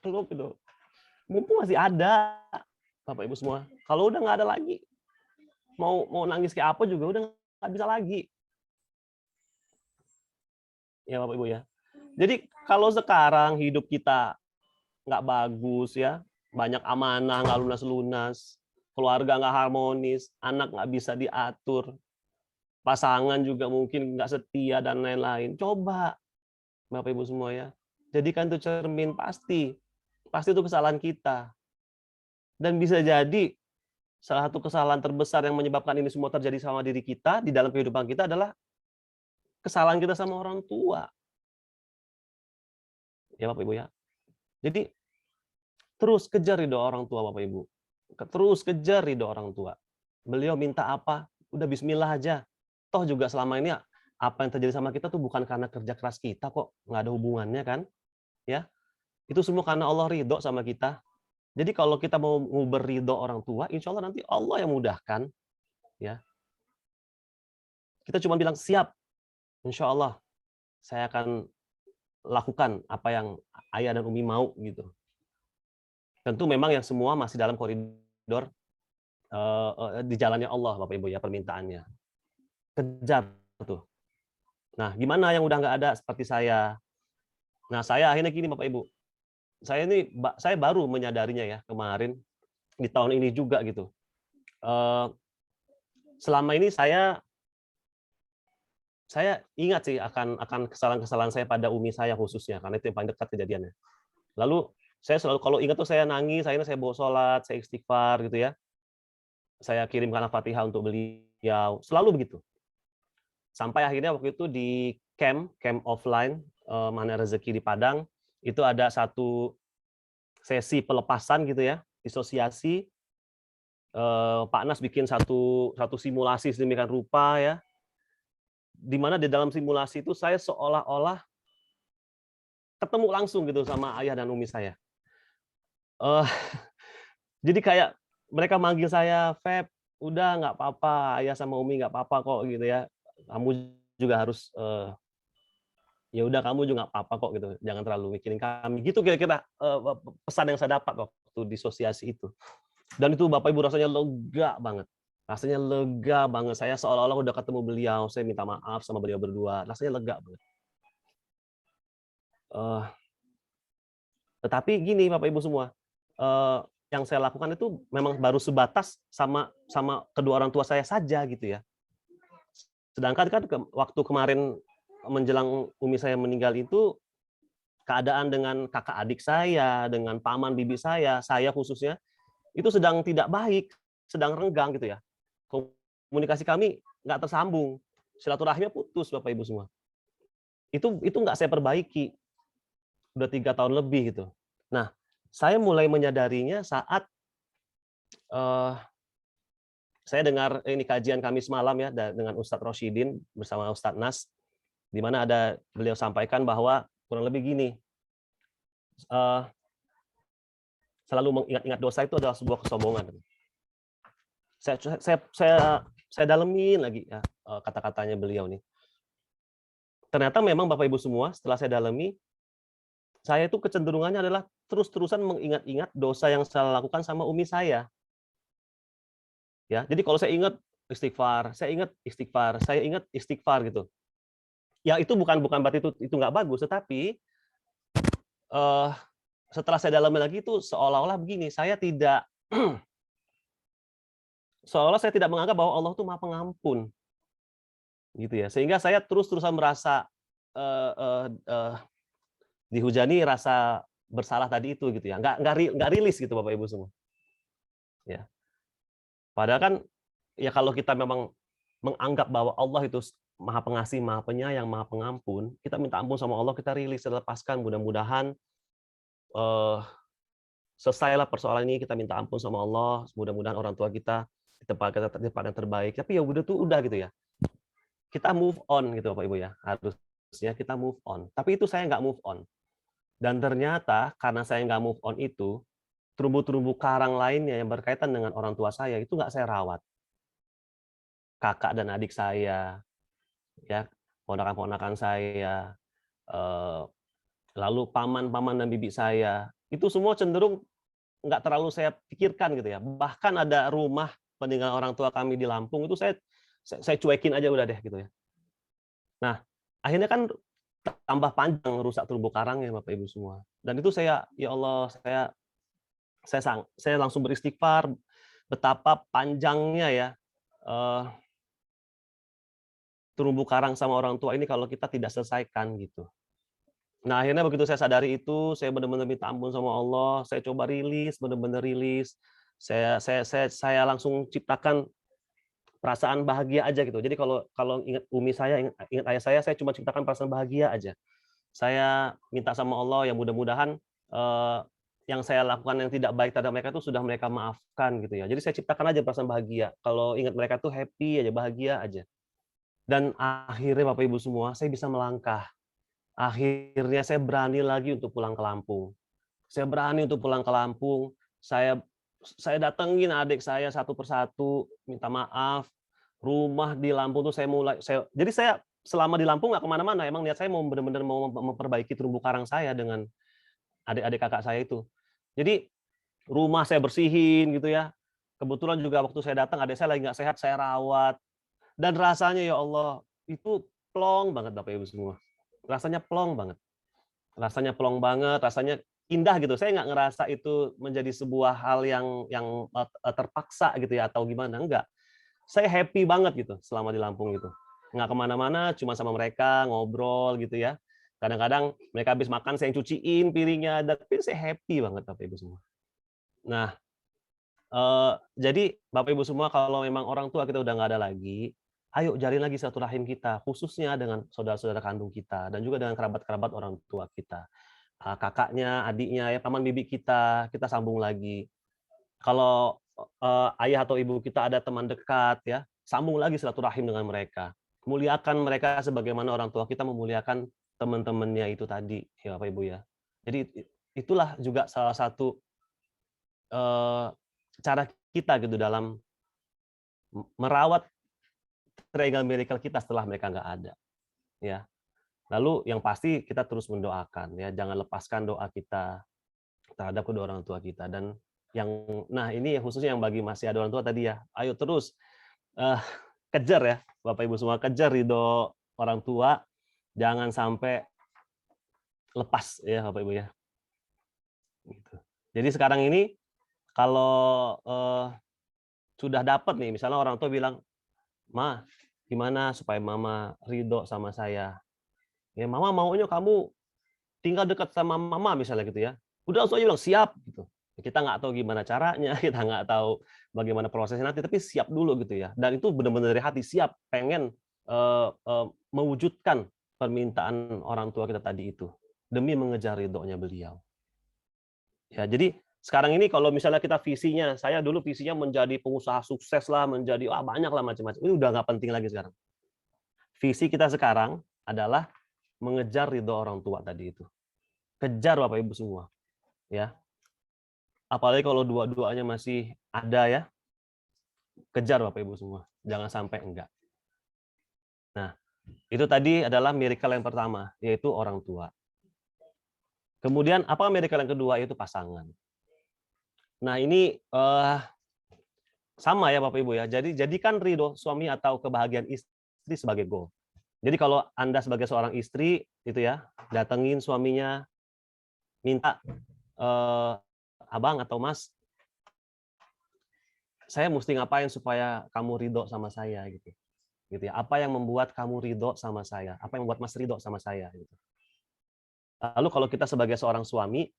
peluk gitu. Mumpung masih ada Bapak Ibu semua. Kalau udah nggak ada lagi, mau nangis kayak apa juga udah nggak bisa lagi. Ya Bapak Ibu ya. Jadi kalau sekarang hidup kita nggak bagus ya, banyak amanah nggak lunas-lunas, keluarga nggak harmonis, anak nggak bisa diatur, pasangan juga mungkin nggak setia dan lain-lain. Coba Bapak Ibu semua ya, jadikan itu cermin, pasti itu kesalahan kita. Dan bisa jadi salah satu kesalahan terbesar yang menyebabkan ini semua terjadi sama diri kita di dalam kehidupan kita adalah kesalahan kita sama orang tua. Ya Bapak Ibu ya. Jadi terus kejar ridho orang tua Bapak Ibu. Terus kejar ridho orang tua. Beliau minta apa? Udah bismillah aja. Toh juga selama ini apa yang terjadi sama kita tuh bukan karena kerja keras kita kok, nggak ada hubungannya kan? Ya. Itu semua karena Allah ridho sama kita. Jadi kalau kita mau ridho orang tua, insya Allah nanti Allah yang mudahkan. Ya. Kita cuma bilang siap, insya Allah saya akan lakukan apa yang ayah dan umi mau gitu. Tentu memang yang semua masih dalam koridor di jalannya Allah Bapak Ibu ya permintaannya. Kejar tuh. Nah, gimana yang udah nggak ada seperti saya? Nah, saya akhirnya gini Bapak Ibu. Saya baru menyadarinya ya kemarin di tahun ini juga gitu. Selama ini saya ingat sih akan kesalahan-kesalahan saya pada umi saya khususnya karena itu yang paling dekat kejadiannya. Lalu saya selalu kalau ingat tuh saya nangis, akhirnya saya bawa sholat, saya istighfar gitu ya. Saya kirimkan Al-Fatihah untuk beliau, selalu begitu. Sampai akhirnya waktu itu di camp offline Mana Rezeki di Padang, itu ada satu sesi pelepasan gitu ya, disosiasi. Pak Nas bikin satu simulasi sedemikian rupa ya, di mana di dalam simulasi itu saya seolah-olah ketemu langsung gitu sama ayah dan umi saya. Jadi kayak mereka manggil saya, Feb, udah nggak apa-apa, ayah sama umi nggak apa-apa kok gitu ya. Kamu juga harus ya udah kamu juga nggak apa-apa kok gitu, jangan terlalu mikirin kami. Gitu kira-kira pesan yang saya dapat waktu disosiasi itu. Dan itu Bapak Ibu rasanya lega banget. Rasanya lega banget. Saya seolah-olah udah ketemu beliau, saya minta maaf sama beliau berdua. Rasanya lega banget. Tetapi gini Bapak Ibu semua, yang saya lakukan itu memang baru sebatas sama kedua orang tua saya saja gitu ya. Sedangkan kan waktu kemarin menjelang umi saya meninggal itu keadaan dengan kakak adik saya, dengan paman bibi saya khususnya itu sedang tidak baik, sedang renggang gitu ya. Komunikasi kami nggak tersambung, silaturahminya putus Bapak Ibu semua. Itu nggak saya perbaiki, udah 3 tahun lebih gitu. Nah, saya mulai menyadarinya saat saya dengar ini kajian kami semalam ya dengan Ustadz Roshidin bersama Ustadz Nas, di mana ada beliau sampaikan bahwa kurang lebih gini, selalu mengingat-ingat dosa itu adalah sebuah kesombongan. Saya dalemin lagi ya kata-katanya beliau nih. Ternyata memang Bapak Ibu semua setelah saya dalemi, saya itu kecenderungannya adalah terus-terusan mengingat-ingat dosa yang saya lakukan sama umi saya. Ya, jadi kalau saya ingat istighfar, saya ingat istighfar gitu. Ya itu bukan berarti itu nggak bagus, tetapi setelah saya dalami lagi itu seolah-olah begini, seolah-olah saya tidak menganggap bahwa Allah itu Maha Pengampun, gitu ya. Sehingga saya terus-terusan merasa dihujani rasa bersalah tadi itu gitu ya, nggak rilis gitu Bapak Ibu semua. Ya. Padahal kan ya kalau kita memang menganggap bahwa Allah itu Maha Pengasih, Maha Penyayang, Maha Pengampun, kita minta ampun sama Allah, kita rilis, kita lepaskan, mudah-mudahan selesailah persoalan ini, kita minta ampun sama Allah, mudah-mudahan orang tua kita di tempat yang terbaik. Tapi ya udah gitu ya. Kita move on gitu Bapak Ibu ya. Harusnya kita move on. Tapi itu saya nggak move on. Dan ternyata karena saya nggak move on itu, terumbu-terumbu karang lainnya yang berkaitan dengan orang tua saya itu nggak saya rawat. Kakak dan adik saya, ya ponakan-ponakan saya, lalu paman-paman dan bibi saya, itu semua cenderung nggak terlalu saya pikirkan gitu ya. Bahkan ada rumah peninggalan orang tua kami di Lampung itu saya cuekin aja udah deh gitu ya. Nah, akhirnya kan tambah panjang rusak terumbu karangnya Bapak Ibu semua. Dan itu saya, ya Allah, saya langsung beristighfar betapa panjangnya ya terumbu karang sama orang tua ini kalau kita tidak selesaikan gitu. Nah, akhirnya begitu saya sadari itu, saya benar-benar minta ampun sama Allah, saya coba rilis, benar-benar rilis. Saya langsung ciptakan perasaan bahagia aja gitu. Jadi kalau ingat umi saya, ingat ayah saya cuma ciptakan perasaan bahagia aja. Saya minta sama Allah yang mudah-mudahan yang saya lakukan yang tidak baik terhadap mereka itu sudah mereka maafkan gitu ya. Jadi saya ciptakan aja perasaan bahagia. Kalau ingat mereka tuh happy aja, bahagia aja. Dan akhirnya Bapak Ibu semua, saya bisa melangkah. Akhirnya saya berani lagi untuk pulang ke Lampung. Saya berani untuk pulang ke Lampung. Saya datengin adik saya satu persatu, minta maaf. Rumah di Lampung tuh jadi saya selama di Lampung nggak kemana-mana. Emang niat saya mau benar-benar mau memperbaiki terumbu karang saya dengan adik-adik kakak saya itu. Jadi rumah saya bersihin gitu ya. Kebetulan juga waktu saya datang adik saya lagi nggak sehat, saya rawat. Dan rasanya ya Allah itu plong banget Bapak Ibu semua. Rasanya plong banget. Rasanya plong banget, rasanya indah gitu. Saya nggak ngerasa itu menjadi sebuah hal yang terpaksa gitu ya atau gimana, enggak. Saya happy banget gitu selama di Lampung itu. Nggak kemana-mana, cuma sama mereka ngobrol gitu ya. Kadang-kadang mereka habis makan saya yang cuciin piringnya, tapi saya happy banget Bapak Ibu semua. Nah, jadi Bapak Ibu semua kalau memang orang tua kita udah nggak ada lagi, ayo jalin lagi silaturahim kita, khususnya dengan saudara-saudara kandung kita dan juga dengan kerabat-kerabat orang tua kita. Kakaknya, adiknya, ya paman bibi kita sambung lagi. Kalau ayah atau ibu kita ada teman dekat ya, sambung lagi silaturahim dengan mereka. Muliakan mereka sebagaimana orang tua kita memuliakan teman-temannya itu tadi, ya Bapak Ibu ya. Jadi itulah juga salah satu cara kita gitu dalam merawat triangle miracle kita setelah mereka nggak ada. Ya. Lalu yang pasti kita terus mendoakan ya, jangan lepaskan doa kita terhadap kedua orang tua kita. Dan ini khususnya yang bagi masih ada orang tua tadi ya, ayo terus kejar ya Bapak Ibu semua, kejar ridho orang tua, jangan sampai lepas ya Bapak Ibu ya. Gitu. Jadi sekarang ini kalau sudah dapat nih, misalnya orang tua bilang, Ma, gimana supaya Mama ridho sama saya? Ya Mama maunya kamu tinggal dekat sama Mama misalnya gitu ya. Udah langsung aja bilang siap gitu. Kita nggak tahu gimana caranya, kita nggak tahu bagaimana prosesnya nanti, tapi siap dulu gitu ya. Dan itu benar-benar dari hati, siap pengen mewujudkan permintaan orang tua kita tadi itu demi mengejar ridhonya beliau. Ya, jadi sekarang ini kalau misalnya kita visinya, saya dulu visinya menjadi pengusaha sukses lah, menjadi banyak lah macam-macam. Ini udah nggak penting lagi sekarang. Visi kita sekarang adalah mengejar ridho orang tua tadi itu. Kejar Bapak Ibu semua. Ya. Apalagi kalau dua-duanya masih ada ya. Kejar Bapak Ibu semua. Jangan sampai enggak. Nah, itu tadi adalah miracle yang pertama, yaitu orang tua. Kemudian apa miracle yang kedua, yaitu pasangan. Nah, ini sama ya Bapak Ibu ya. Jadi jadikan ridho suami atau kebahagiaan istri sebagai goal. Jadi kalau Anda sebagai seorang istri itu ya, datengin suaminya, minta Abang atau Mas, saya mesti ngapain supaya kamu ridho sama saya gitu. Gitu ya. Apa yang membuat kamu ridho sama saya? Apa yang membuat Mas ridho sama saya gitu. Lalu kalau kita sebagai seorang suami,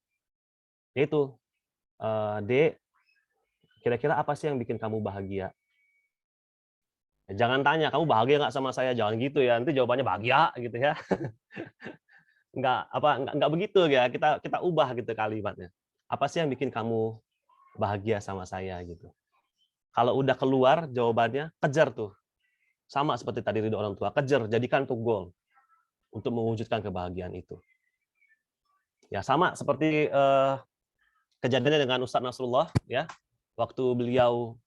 yaitu Dek, kira-kira apa sih yang bikin kamu bahagia? Jangan tanya, kamu bahagia nggak sama saya? Jangan gitu ya, nanti jawabannya bahagia gitu ya. Nggak begitu ya, kita ubah gitu kalimatnya. Apa sih yang bikin kamu bahagia sama saya gitu. Kalau udah keluar jawabannya, kejar tuh. Sama seperti tadi ridho orang tua, kejar, jadikan tuh goal untuk mewujudkan kebahagiaan itu. Ya sama seperti kejadiannya dengan Ustadz Nasrullah ya, waktu beliau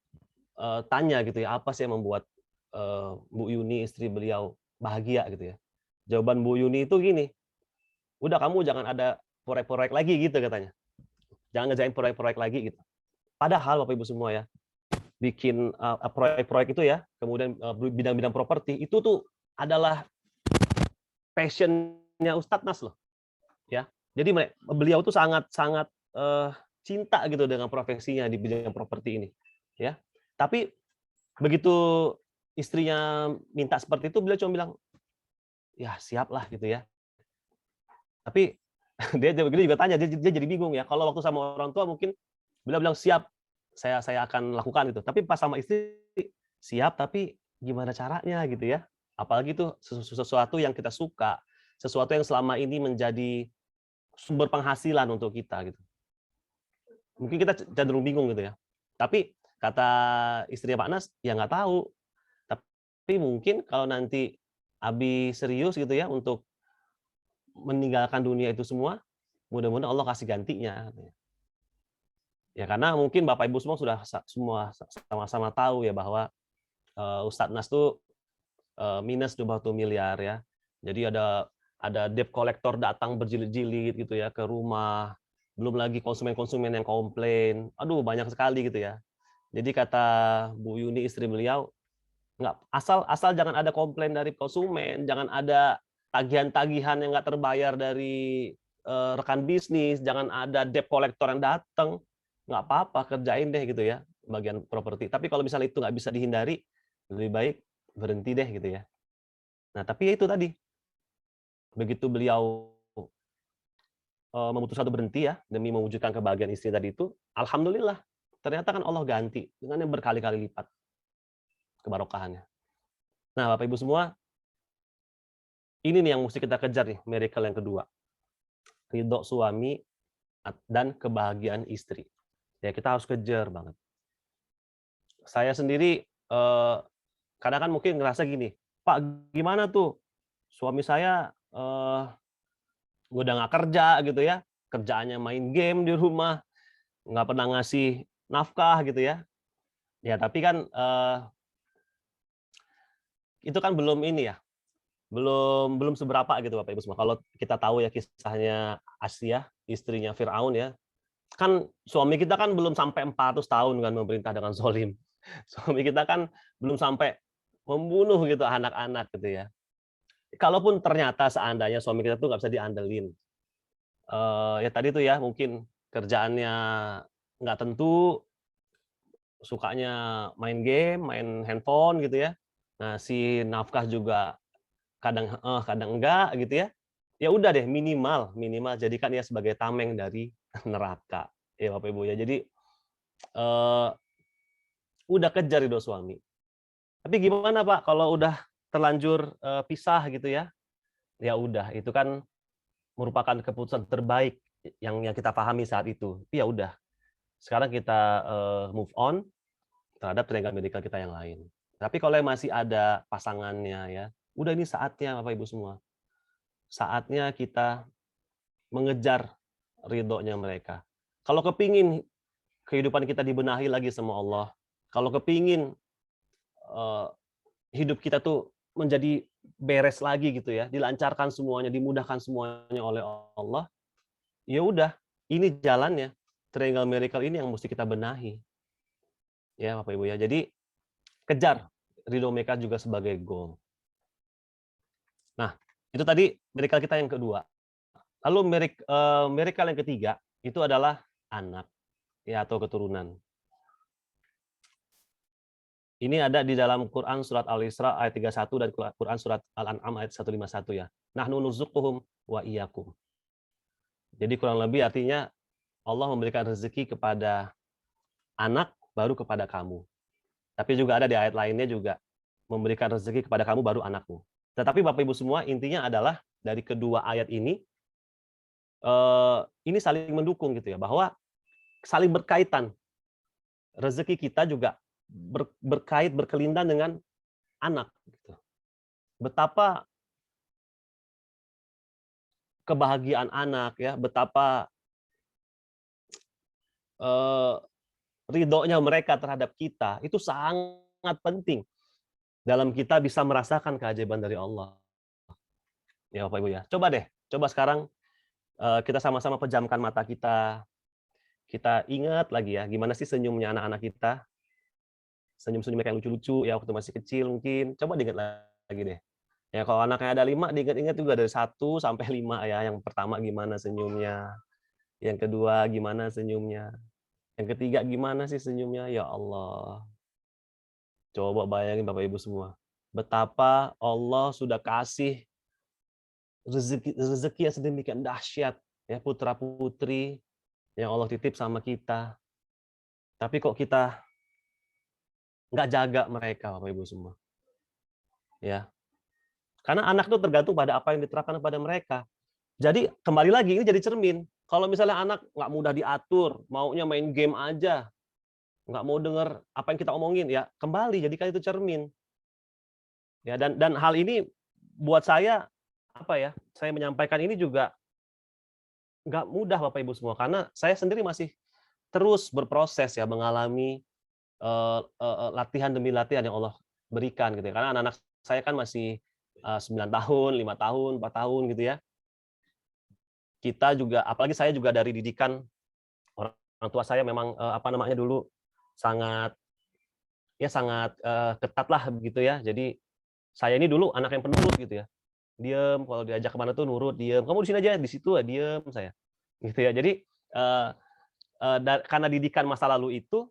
tanya gitu ya, apa sih yang membuat Bu Yuni istri beliau bahagia gitu ya. Jawaban Bu Yuni itu gini, udah kamu jangan ada proyek-proyek lagi gitu katanya. Jangan ngerjain proyek-proyek lagi gitu. Padahal Bapak Ibu semua ya, bikin proyek-proyek itu ya, kemudian bidang-bidang properti itu tuh adalah passion-nya Ustadz Nas loh. Ya. Jadi beliau tuh sangat cinta gitu dengan profesinya di bidang properti ini. Ya. Tapi begitu istrinya minta seperti itu, beliau cuma bilang, ya siaplah gitu ya. Tapi dia juga tanya, dia jadi bingung ya. Kalau waktu sama orang tua mungkin beliau bilang siap saya akan lakukan itu. Tapi pas sama istri siap, tapi gimana caranya gitu ya? Apalagi itu sesuatu yang kita suka, sesuatu yang selama ini menjadi sumber penghasilan untuk kita gitu. Mungkin kita cenderung bingung gitu ya. Tapi kata istrinya Pak Nas, ya nggak tahu. Tapi mungkin kalau nanti Abi serius gitu ya untuk meninggalkan dunia itu semua, mudah-mudahan Allah kasih gantinya. Ya karena mungkin Bapak Ibu semua sudah semua sama-sama tahu ya bahwa Ustadz Nas tuh minus 21 miliar ya. Jadi ada debt collector datang berjilid-jilid gitu ya ke rumah. Belum lagi konsumen-konsumen yang komplain. Aduh, banyak sekali gitu ya. Jadi kata Bu Yuni istri beliau, nggak asal jangan ada komplain dari konsumen, jangan ada tagihan-tagihan yang nggak terbayar dari rekan bisnis, jangan ada debt collector yang datang, nggak apa-apa, kerjain deh gitu ya bagian properti. Tapi kalau misalnya itu nggak bisa dihindari, lebih baik berhenti deh gitu ya. Nah tapi ya itu tadi, begitu beliau memutuskan untuk berhenti ya demi mewujudkan kebahagiaan istri tadi itu, alhamdulillah ternyata kan Allah ganti dengan yang berkali-kali lipat kebarokahannya. Nah, Bapak Ibu semua, ini nih yang mesti kita kejar nih, miracle yang kedua. Ridho suami dan kebahagiaan istri. Ya, kita harus kejar banget. Saya sendiri kadang kan mungkin ngerasa gini, Pak, gimana tuh? Suami saya udah nggak kerja gitu ya, kerjaannya main game di rumah, nggak pernah ngasih nafkah gitu ya. Ya, tapi kan itu kan belum ini ya, belum seberapa gitu Bapak Ibu semua. Kalau kita tahu ya kisahnya Asia, istrinya Firaun ya, kan suami kita kan belum sampai 400 tahun kan memerintah dengan zalim. Suami kita kan belum sampai membunuh gitu anak-anak gitu ya. Kalaupun ternyata seandainya suami kita tuh nggak bisa diandelin, ya tadi tuh ya mungkin kerjaannya nggak tentu, sukanya main game, main handphone gitu ya. Ngasih nafkah juga kadang kadang enggak gitu ya. Ya udah deh minimal jadikan dia sebagai tameng dari neraka. Ya Bapak Ibu ya. Jadi udah kejar ridho suami. Tapi gimana Pak kalau udah terlanjur pisah gitu ya? Ya udah itu kan merupakan keputusan terbaik yang kita pahami saat itu. Ya udah. Sekarang kita move on terhadap tenaga medikal kita yang lain. Tapi kalau yang masih ada pasangannya ya, udah ini saatnya Bapak Ibu semua. Saatnya kita mengejar ridhonya mereka. Kalau kepingin kehidupan kita dibenahi lagi sama Allah, kalau kepingin hidup kita tuh menjadi beres lagi gitu ya, dilancarkan semuanya, dimudahkan semuanya oleh Allah, ya udah, ini jalannya. Triangle Miracle ini yang mesti kita benahi. Ya Bapak Ibu ya. Jadi kejar ridho mereka juga sebagai goal. Nah, itu tadi miracle kita yang kedua. Lalu miracle yang ketiga itu adalah anak ya atau keturunan. Ini ada di dalam Quran surat Al-Isra ayat 31 dan Quran surat Al-An'am ayat 151 ya. Nahnu nurzuquhum wa iyyakum. Jadi kurang lebih artinya Allah memberikan rezeki kepada anak baru kepada kamu. Tapi juga ada di ayat lainnya juga memberikan rezeki kepada kamu baru anakmu. Tetapi Bapak Ibu semua intinya adalah dari kedua ayat ini saling mendukung gitu ya, bahwa saling berkaitan. Rezeki kita juga berkelindan dengan anak. Gitu. Betapa kebahagiaan anak ya, betapa ridhonya mereka terhadap kita itu sangat penting dalam kita bisa merasakan keajaiban dari Allah. Ya Bapak Ibu ya. Coba sekarang kita sama-sama pejamkan mata kita. Kita ingat lagi ya, gimana sih senyumnya anak-anak kita? Senyum-senyum yang lucu-lucu ya waktu masih kecil mungkin. Coba diingat lagi deh. Ya kalau anaknya ada 5, diingat-ingat juga dari 1 sampai 5 ya. Yang pertama gimana senyumnya? Yang kedua gimana senyumnya? Yang ketiga gimana sih senyumnya? Ya Allah. Coba bayangin Bapak Ibu semua. Betapa Allah sudah kasih rezeki yang sedemikian dahsyat ya, putra-putri yang Allah titip sama kita. Tapi kok kita nggak jaga mereka, Bapak Ibu semua. Ya. Karena anak itu tergantung pada apa yang diterapkan kepada mereka. Jadi kembali lagi ini jadi cermin. Kalau misalnya anak nggak mudah diatur, maunya main game aja, nggak mau dengar apa yang kita omongin, ya kembali jadikan itu cermin. Ya, dan hal ini buat saya apa ya? Saya menyampaikan ini juga nggak mudah Bapak Ibu semua, karena saya sendiri masih terus berproses ya mengalami latihan demi latihan yang Allah berikan gitu ya. Karena anak-anak saya kan masih 9 tahun, 5 tahun, 4 tahun gitu ya. Kita juga, apalagi saya juga dari didikan orang tua saya memang apa namanya dulu sangat ketat lah begitu ya. Jadi saya ini dulu anak yang penurut gitu ya. Diem, kalau diajak kemana tuh nurut, diem. Kamu di sini aja, di situ ya diem saya. Gitu ya. Jadi karena didikan masa lalu itu,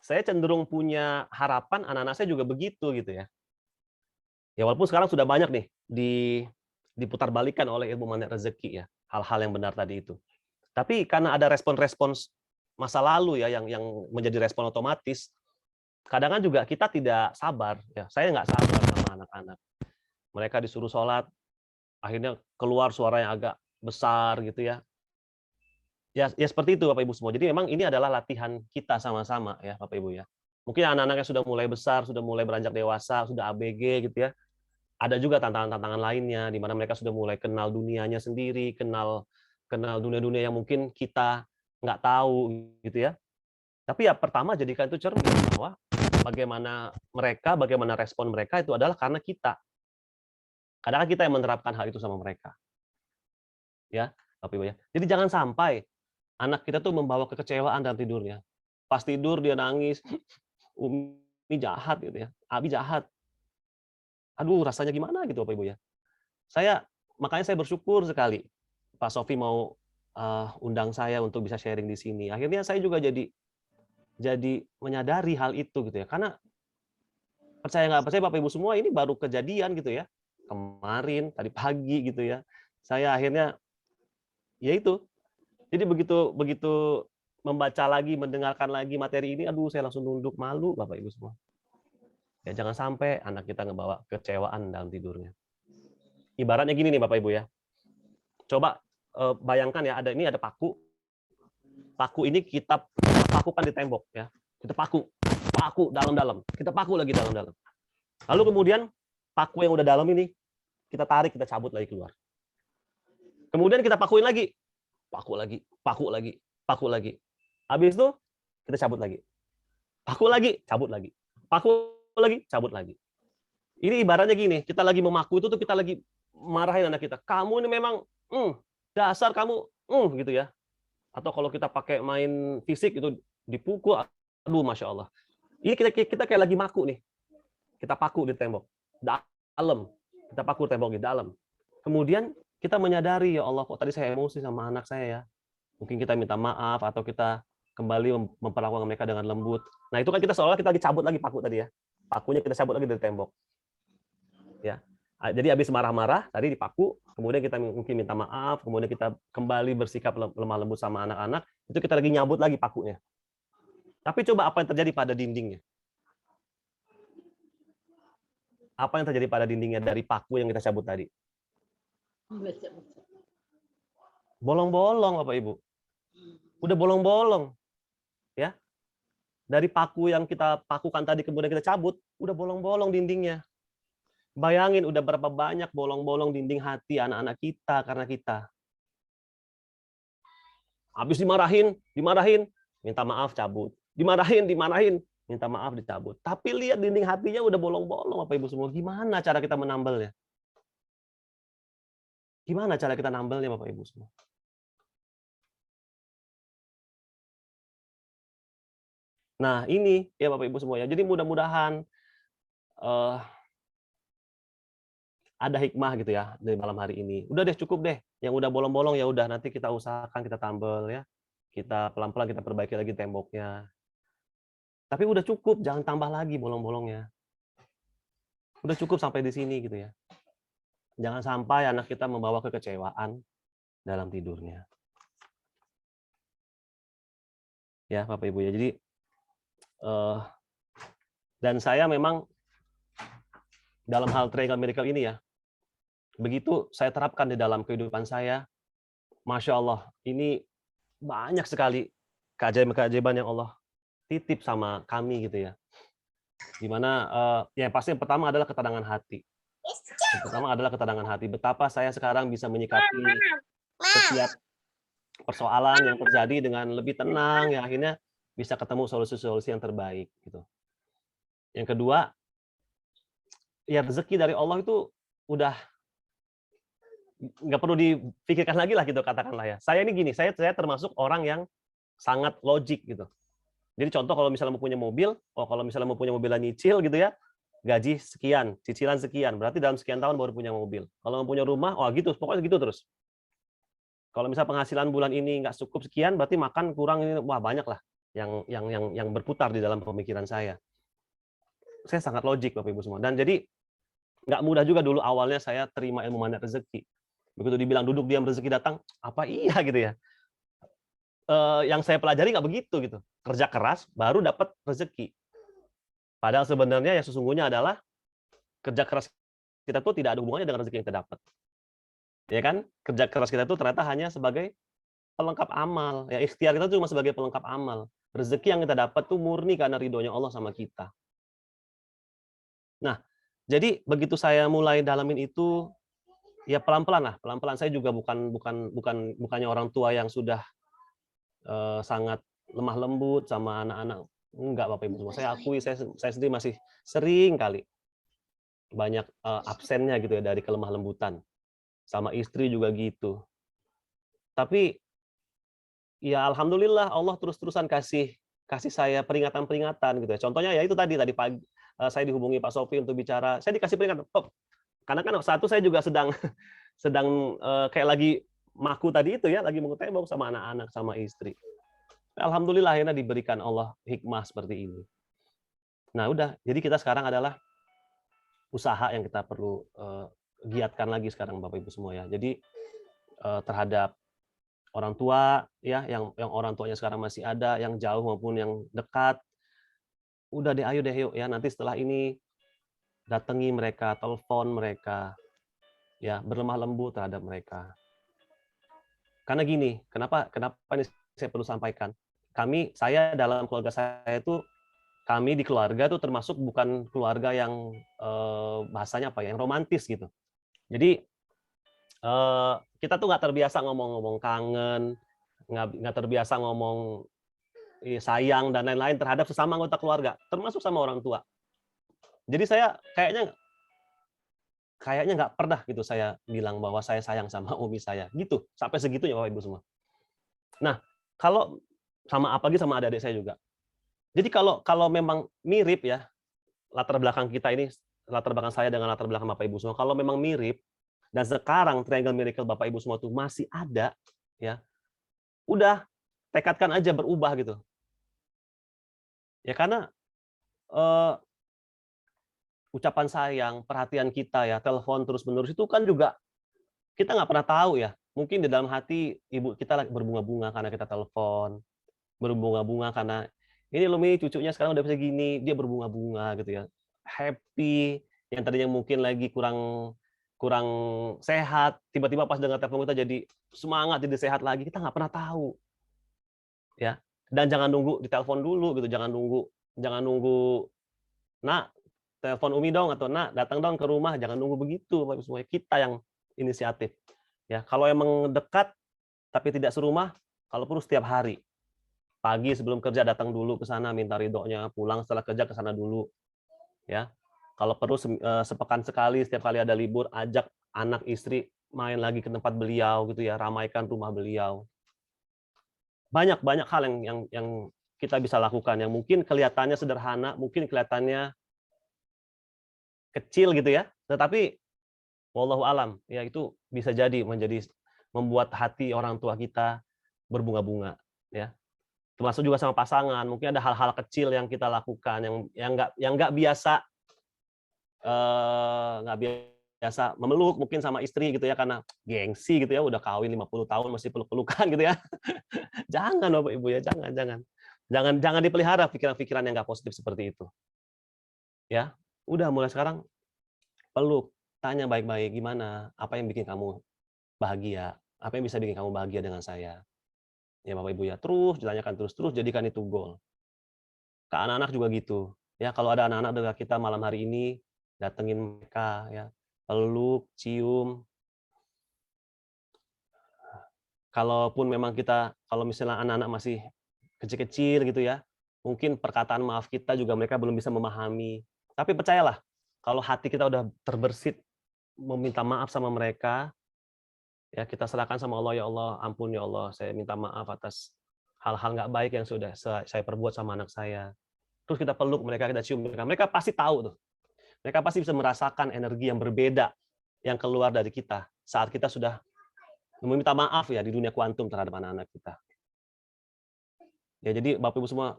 saya cenderung punya harapan anak-anak saya juga begitu gitu ya. Ya walaupun sekarang sudah banyak nih diputar balikan oleh ilmu magnet rezeki ya, hal-hal yang benar tadi itu. Tapi karena ada respons-respons masa lalu ya yang menjadi respon otomatis, kadang kan juga kita tidak sabar ya. Saya nggak sabar sama anak-anak. Mereka disuruh sholat, akhirnya keluar suara yang agak besar gitu ya. Ya seperti itu Bapak Ibu semua. Jadi memang ini adalah latihan kita sama-sama ya Bapak Ibu ya. Mungkin anak-anak yang sudah mulai besar, sudah mulai beranjak dewasa, sudah ABG gitu ya. Ada juga tantangan-tantangan lainnya di mana mereka sudah mulai kenal dunianya sendiri, kenal dunia-dunia yang mungkin kita nggak tahu gitu ya. Tapi ya pertama jadikan itu cermin bahwa bagaimana respon mereka itu adalah karena kita. Kadang-kadang kita yang menerapkan hal itu sama mereka. Ya, Bapak Ibu ya. Jadi jangan sampai anak kita tuh membawa kekecewaan dalam tidurnya. Pas tidur dia nangis, Umi jahat gitu ya, Abi jahat. Aduh, rasanya gimana gitu Bapak Ibu ya. Makanya saya bersyukur sekali Pak Sofi mau undang saya untuk bisa sharing di sini. Akhirnya saya juga jadi menyadari hal itu gitu ya. Karena percaya nggak percaya Bapak Ibu semua ini baru kejadian gitu ya. Kemarin, tadi pagi gitu ya. Saya akhirnya ya itu. Jadi begitu membaca lagi, mendengarkan lagi materi ini, aduh saya langsung nunduk malu Bapak Ibu semua. Ya jangan sampai anak kita ngebawa kecewaan dalam tidurnya. Ibaratnya gini nih Bapak Ibu ya. Coba bayangkan ya, ada paku. Paku ini kita pakukan di tembok ya. Kita paku dalam-dalam. Kita paku lagi dalam-dalam. Lalu kemudian paku yang udah dalam ini kita tarik, kita cabut lagi keluar. Kemudian kita pakuin lagi. Paku lagi. Habis itu kita cabut lagi. Paku lagi, cabut lagi. Paku lagi, cabut lagi. Ini ibaratnya gini, kita lagi memaku itu tuh kita lagi marahin anak kita. Kamu ini memang dasar kamu gitu ya. Atau kalau kita pakai main fisik itu dipukul, aduh Masya Allah. Ini kita kayak lagi maku nih. Kita paku di tembok dalam. Kita paku tembok di dalam. Kemudian kita menyadari, ya Allah, kok tadi saya emosi sama anak saya ya. Mungkin kita minta maaf atau kita kembali memperlakukan mereka dengan lembut. Nah, itu kan kita seolah kita lagi cabut lagi paku tadi ya. Pakunya kita cabut lagi dari tembok. Ya. Jadi habis marah-marah tadi dipaku, kemudian kita mungkin minta maaf, kemudian kita kembali bersikap lemah lembut sama anak-anak, itu kita lagi nyabut lagi pakunya. Tapi coba apa yang terjadi pada dindingnya? Apa yang terjadi pada dindingnya dari paku yang kita cabut tadi? Bolong-bolong Bapak Ibu. Udah bolong-bolong. Ya. Dari paku yang kita pakukan tadi kemudian kita cabut, udah bolong-bolong dindingnya. Bayangin udah berapa banyak bolong-bolong dinding hati anak-anak kita karena kita. Habis dimarahin, minta maaf cabut. Dimarahin, minta maaf dicabut. Tapi lihat dinding hatinya udah bolong-bolong Bapak Ibu semua. Gimana cara kita menambelnya? Gimana cara kita nambelnya Bapak Ibu semua? Nah, ini ya Bapak Ibu semua ya. Jadi mudah-mudahan ada hikmah gitu ya dari malam hari ini. Udah deh, cukup deh. Yang udah bolong-bolong ya udah, nanti kita usahakan kita tambel ya. Kita pelan-pelan kita perbaiki lagi temboknya. Tapi udah cukup, jangan tambah lagi bolong-bolongnya. Udah cukup sampai di sini gitu ya. Jangan sampai anak kita membawa kekecewaan dalam tidurnya. Ya, Bapak Ibu ya. Jadi Dan saya memang dalam hal triangle miracle ini ya, begitu saya terapkan di dalam kehidupan saya, Masya Allah, ini banyak sekali keajaiban-keajaiban yang Allah titip sama kami gitu ya. Dimana yang pasti yang pertama adalah ketenangan hati. Yang pertama adalah ketenangan hati. Betapa saya sekarang bisa menyikapi setiap persoalan yang terjadi dengan lebih tenang, ya akhirnya bisa ketemu solusi-solusi yang terbaik gitu. Yang kedua, ya rezeki dari Allah itu udah nggak perlu dipikirkan lagi lah gitu, katakanlah ya. Saya ini gini, saya termasuk orang yang sangat logik gitu. Jadi contoh kalau misalnya mau punya mobil, kalau misalnya mau punya mobil nyicil gitu ya, gaji sekian, cicilan sekian, berarti dalam sekian tahun baru punya mobil. Kalau mau punya rumah, gitu, pokoknya gitu terus. Kalau misalnya penghasilan bulan ini nggak cukup sekian, berarti makan kurang ini, wah banyak lah yang berputar di dalam pemikiran saya. Saya sangat logik Bapak Ibu semua. Dan jadi nggak mudah juga dulu awalnya saya terima ilmu mandat rezeki. Begitu dibilang duduk diam rezeki datang, apa iya gitu ya? Yang saya pelajari nggak begitu gitu. Kerja keras baru dapat rezeki. Padahal sebenarnya yang sesungguhnya adalah kerja keras kita tuh tidak ada hubungannya dengan rezeki yang kita dapat. Ya kan? Kerja keras kita itu ternyata hanya sebagai pelengkap amal. Ya, ikhtiar kita cuma sebagai pelengkap amal. Rezeki yang kita dapat tuh murni karena ridhonya Allah sama kita. Nah, jadi begitu saya mulai dalamin itu, ya pelan-pelan lah, pelan-pelan. Saya juga bukannya orang tua yang sudah sangat lemah lembut sama anak-anak. Enggak, Bapak Ibu semua. Saya akui, saya sendiri masih sering kali banyak absennya gitu ya dari kelemah lembutan. Sama istri juga gitu. Tapi ya alhamdulillah Allah terus-terusan kasih saya peringatan-peringatan gitu ya. Contohnya ya itu tadi pagi saya dihubungi Pak Sofi untuk bicara, saya dikasih peringatan. Karena kan satu saya juga sedang kayak lagi maku tadi itu ya, lagi mengutebok sama anak-anak sama istri. Alhamdulillah akhirnya diberikan Allah hikmah seperti ini. Nah udah, jadi kita sekarang adalah usaha yang kita perlu giatkan lagi sekarang Bapak Ibu semua ya. Jadi terhadap orang tua ya, yang orang tuanya sekarang masih ada, yang jauh maupun yang dekat, udah deh, ayo deh yuk ya, nanti setelah ini datangi mereka, telepon mereka, ya berlemah lembut terhadap mereka. Karena gini, kenapa ini saya perlu sampaikan? Saya dalam keluarga saya itu, kami di keluarga tuh termasuk bukan keluarga yang bahasanya apa ya, yang romantis gitu. Jadi kita tuh nggak terbiasa ngomong-ngomong kangen, nggak terbiasa ngomong sayang dan lain-lain terhadap sesama anggota keluarga, termasuk sama orang tua. Jadi saya kayaknya nggak pernah gitu saya bilang bahwa saya sayang sama umi saya, gitu sampai segitunya Bapak Ibu semua. Nah kalau sama apalagi sama adik-adik saya juga. Jadi kalau memang mirip ya latar belakang kita ini, latar belakang saya dengan latar belakang Bapak Ibu semua, kalau memang mirip dan sekarang Triangle Miracle Bapak Ibu semua tuh masih ada ya, udah tekadkan aja berubah gitu. Ya karena ucapan sayang, perhatian kita ya, telepon terus-menerus itu kan juga kita nggak pernah tahu ya. Mungkin di dalam hati ibu kita lagi berbunga-bunga karena kita telepon, berbunga-bunga karena ini loh Mi, cucunya sekarang udah bisa gini, dia berbunga-bunga gitu ya. Happy, yang tadinya mungkin lagi kurang sehat, tiba-tiba pas dengar telepon kita jadi semangat, jadi sehat lagi, kita nggak pernah tahu. Ya. Dan jangan nunggu ditelepon dulu gitu, jangan nunggu nak telepon Umi dong atau nak datang dong ke rumah, jangan nunggu begitu Bapak semua, kita yang inisiatif. Ya, kalau emang dekat tapi tidak serumah, kalau perlu setiap hari. Pagi sebelum kerja datang dulu ke sana minta ridhonya, pulang setelah kerja ke sana dulu. Ya. Kalau perlu sepekan sekali, setiap kali ada libur ajak anak istri main lagi ke tempat beliau gitu ya, ramaikan rumah beliau. Banyak hal yang kita bisa lakukan yang mungkin kelihatannya sederhana, mungkin kelihatannya kecil gitu ya, tetapi wallahu alam ya itu bisa jadi membuat hati orang tua kita berbunga-bunga ya. Termasuk juga sama pasangan, mungkin ada hal-hal kecil yang kita lakukan yang nggak biasa memeluk mungkin sama istri gitu ya, karena gengsi gitu ya, udah kawin 50 tahun masih peluk-pelukan gitu ya. Jangan Bapak Ibu ya, jangan. Jangan dipelihara pikiran-pikiran yang nggak positif seperti itu. Ya, udah mulai sekarang peluk, tanya baik-baik gimana, apa yang bikin kamu bahagia, apa yang bisa bikin kamu bahagia dengan saya. Ya Bapak Ibu ya, terus ditanyakan terus jadikan itu goal. Ke anak-anak juga gitu. Ya, kalau ada anak-anak dekat kita malam hari ini, datengin mereka ya, peluk, cium. Kalaupun memang kalau misalnya anak-anak masih kecil-kecil gitu ya, mungkin perkataan maaf kita juga mereka belum bisa memahami. Tapi percayalah, kalau hati kita udah terbersit meminta maaf sama mereka, ya kita serahkan sama Allah, ya Allah, ampun ya Allah, saya minta maaf atas hal-hal nggak baik yang sudah saya perbuat sama anak saya. Terus kita peluk mereka, kita cium mereka. Mereka pasti tahu tuh. Mereka pasti bisa merasakan energi yang berbeda yang keluar dari kita saat kita sudah meminta maaf ya di dunia kuantum terhadap anak-anak kita. Ya, jadi Bapak Ibu semua,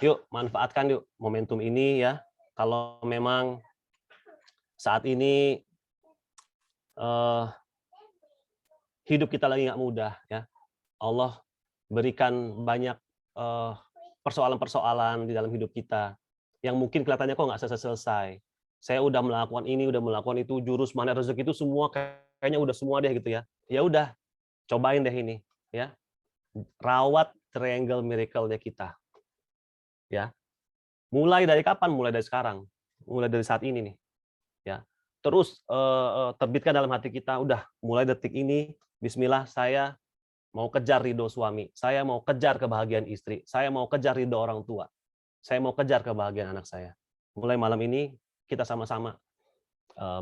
yuk manfaatkan yuk momentum ini ya. Kalau memang saat ini hidup kita lagi nggak mudah ya, Allah berikan banyak persoalan-persoalan di dalam hidup kita yang mungkin kelihatannya kok nggak selesai. Saya udah melakukan ini, udah melakukan itu, jurus mana rezeki itu semua kayaknya udah semua deh gitu ya. Ya udah, cobain deh ini ya. Rawat triangle miracle-nya kita. Ya. Mulai dari kapan? Mulai dari sekarang. Mulai dari saat ini nih. Ya. Terus terbitkan dalam hati kita, udah mulai detik ini, bismillah saya mau kejar ridho suami, saya mau kejar kebahagiaan istri, saya mau kejar ridho orang tua, saya mau kejar kebahagiaan anak saya. Mulai malam ini kita sama-sama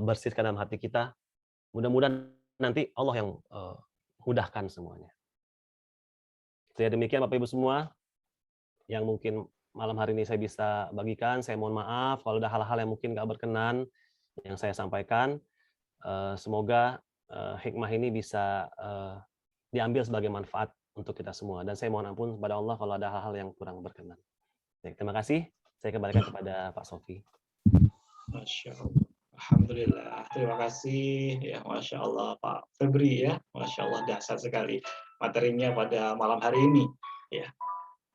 bersihkan dalam hati kita. Mudah-mudahan nanti Allah yang mudahkan semuanya. Saya demikian Bapak Ibu semua yang mungkin malam hari ini saya bisa bagikan. Saya mohon maaf kalau ada hal-hal yang mungkin nggak berkenan yang saya sampaikan. Semoga hikmah ini bisa diambil sebagai manfaat untuk kita semua. Dan saya mohon ampun kepada Allah kalau ada hal-hal yang kurang berkenan. Baik, terima kasih. Saya kembalikan kepada Pak Sofi. Masya Allah. Alhamdulillah. Terima kasih. Ya, Masya Allah Pak Febri ya. Masya Allah, dahsyat sekali materinya pada malam hari ini. Ya.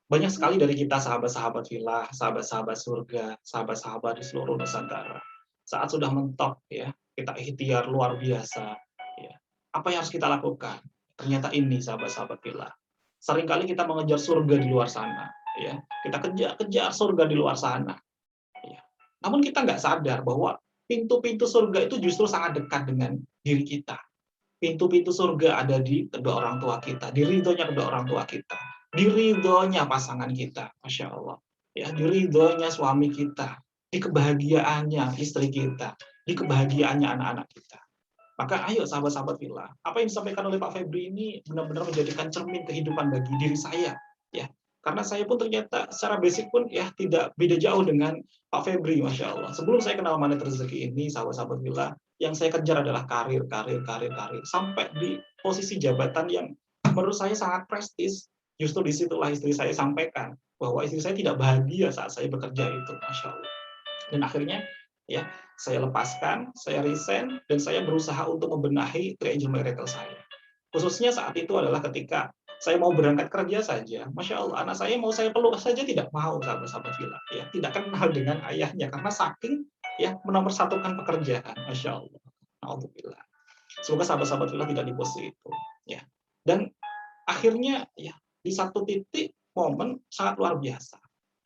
Banyak sekali dari kita sahabat-sahabat filah, sahabat-sahabat surga, sahabat-sahabat di seluruh Nusantara. Saat sudah mentok ya, kita ikhtiar luar biasa. Ya. Apa yang harus kita lakukan? Ternyata ini sahabat-sahabat filah. Seringkali kita mengejar surga di luar sana. Ya. Kita kejar surga di luar sana. Ya. Namun kita nggak sadar bahwa pintu-pintu surga itu justru sangat dekat dengan diri kita. Pintu-pintu surga ada di kedua orang tua kita, di ridhonya kedua orang tua kita, di ridhonya pasangan kita, Masya Allah. Ya, di ridhonya suami kita, di kebahagiaannya istri kita, di kebahagiaannya anak-anak kita. Maka ayo sahabat-sahabat fillah, apa yang disampaikan oleh Pak Febri ini benar-benar menjadikan cermin kehidupan bagi diri saya. Ya, karena saya pun ternyata secara basic pun ya tidak beda jauh dengan Pak Febri, Masya Allah. Sebelum saya kenal Magnet Rezeki ini, sahabat-sahabat fillah, yang saya kejar adalah karir. Sampai di posisi jabatan yang menurut saya sangat prestis. Justru disitulah istri saya sampaikan bahwa istri saya tidak bahagia saat saya bekerja itu, Masya Allah. Dan akhirnya ya saya lepaskan, saya resign, dan saya berusaha untuk membenahi Triangle Miracle saya. Khususnya saat itu adalah ketika saya mau berangkat kerja saja, Masya Allah, anak saya mau saya peluk saja tidak mau, sahabat-sahabat fillah, ya tidak kenal dengan ayahnya karena saking ya menomorsatukan pekerjaan, Masya Allah. Alhamdulillah. Semoga sahabat-sahabat fillah tidak di posisi itu, ya. Dan akhirnya ya di satu titik momen sangat luar biasa,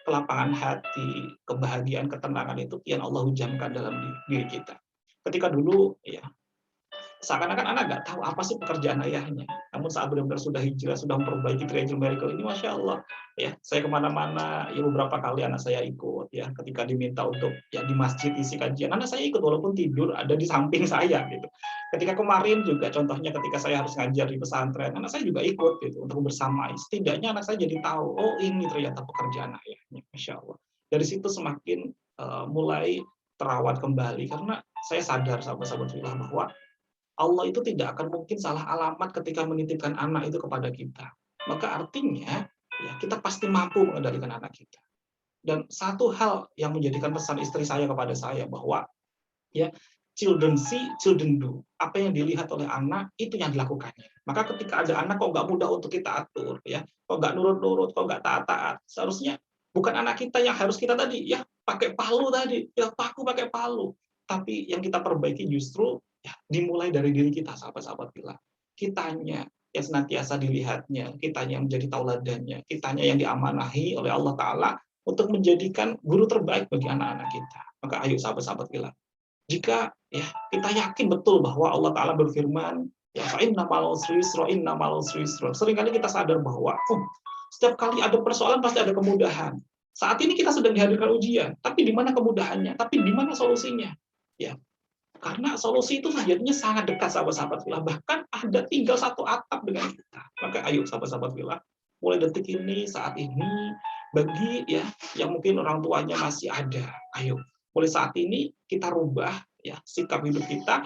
kelapangan hati, kebahagiaan, ketenangan itu yang Allah hujamkan dalam diri kita. Ketika dulu ya seakan-akan anak nggak tahu apa sih pekerjaan ayahnya. Namun saat benar-benar sudah hijrah, sudah memperbaiki Triangle Miracle ini, Masya Allah, ya saya kemana-mana, ya beberapa kali anak saya ikut, ya ketika diminta untuk ya di masjid isi kajian, anak saya ikut walaupun tidur ada di samping saya gitu. Ketika kemarin juga contohnya ketika saya harus ngajar di pesantren, anak saya juga ikut gitu untuk bersama. Setidaknya anak saya jadi tahu, oh ini ternyata pekerjaan ayahnya, Masya Allah. Dari situ semakin mulai terawat kembali karena saya sadar sahabat-sahabat fillah bahwa Allah itu tidak akan mungkin salah alamat ketika menitipkan anak itu kepada kita. Maka artinya ya kita pasti mampu mengendalikan anak kita. Dan satu hal yang menjadikan pesan istri saya kepada saya bahwa ya children see, children do. Apa yang dilihat oleh anak itu yang dilakukannya. Maka ketika ada anak kok nggak mudah untuk kita atur, ya, kok nggak nurut-nurut, kok nggak taat-taat, seharusnya bukan anak kita yang harus kita tadi, ya pakai palu tadi, ya paku pakai palu. Tapi yang kita perbaiki justru ya dimulai dari diri kita, sahabat-sahabat bila. Kitanya yang senantiasa dilihatnya, kitanya yang menjadi tauladannya, kitanya yang diamanahi oleh Allah Ta'ala untuk menjadikan guru terbaik bagi anak-anak kita. Maka ayo sahabat-sahabat bila. Jika ya kita yakin betul bahwa Allah Ta'ala berfirman, ya fa'inna ma'al usri yusra, inna ma'al usri yusra. Seringkali kita sadar bahwa setiap kali ada persoalan pasti ada kemudahan. Saat ini kita sedang dihadirkan ujian, tapi di mana kemudahannya? Tapi di mana solusinya? Ya, karena solusi itu sejatinya sangat dekat sahabat-sahabat filah. Bahkan ada tinggal satu atap dengan kita. Maka ayo sahabat-sahabat filah, mulai detik ini, saat ini, bagi ya yang mungkin orang tuanya masih ada, ayo mulai saat ini kita rubah ya sikap hidup kita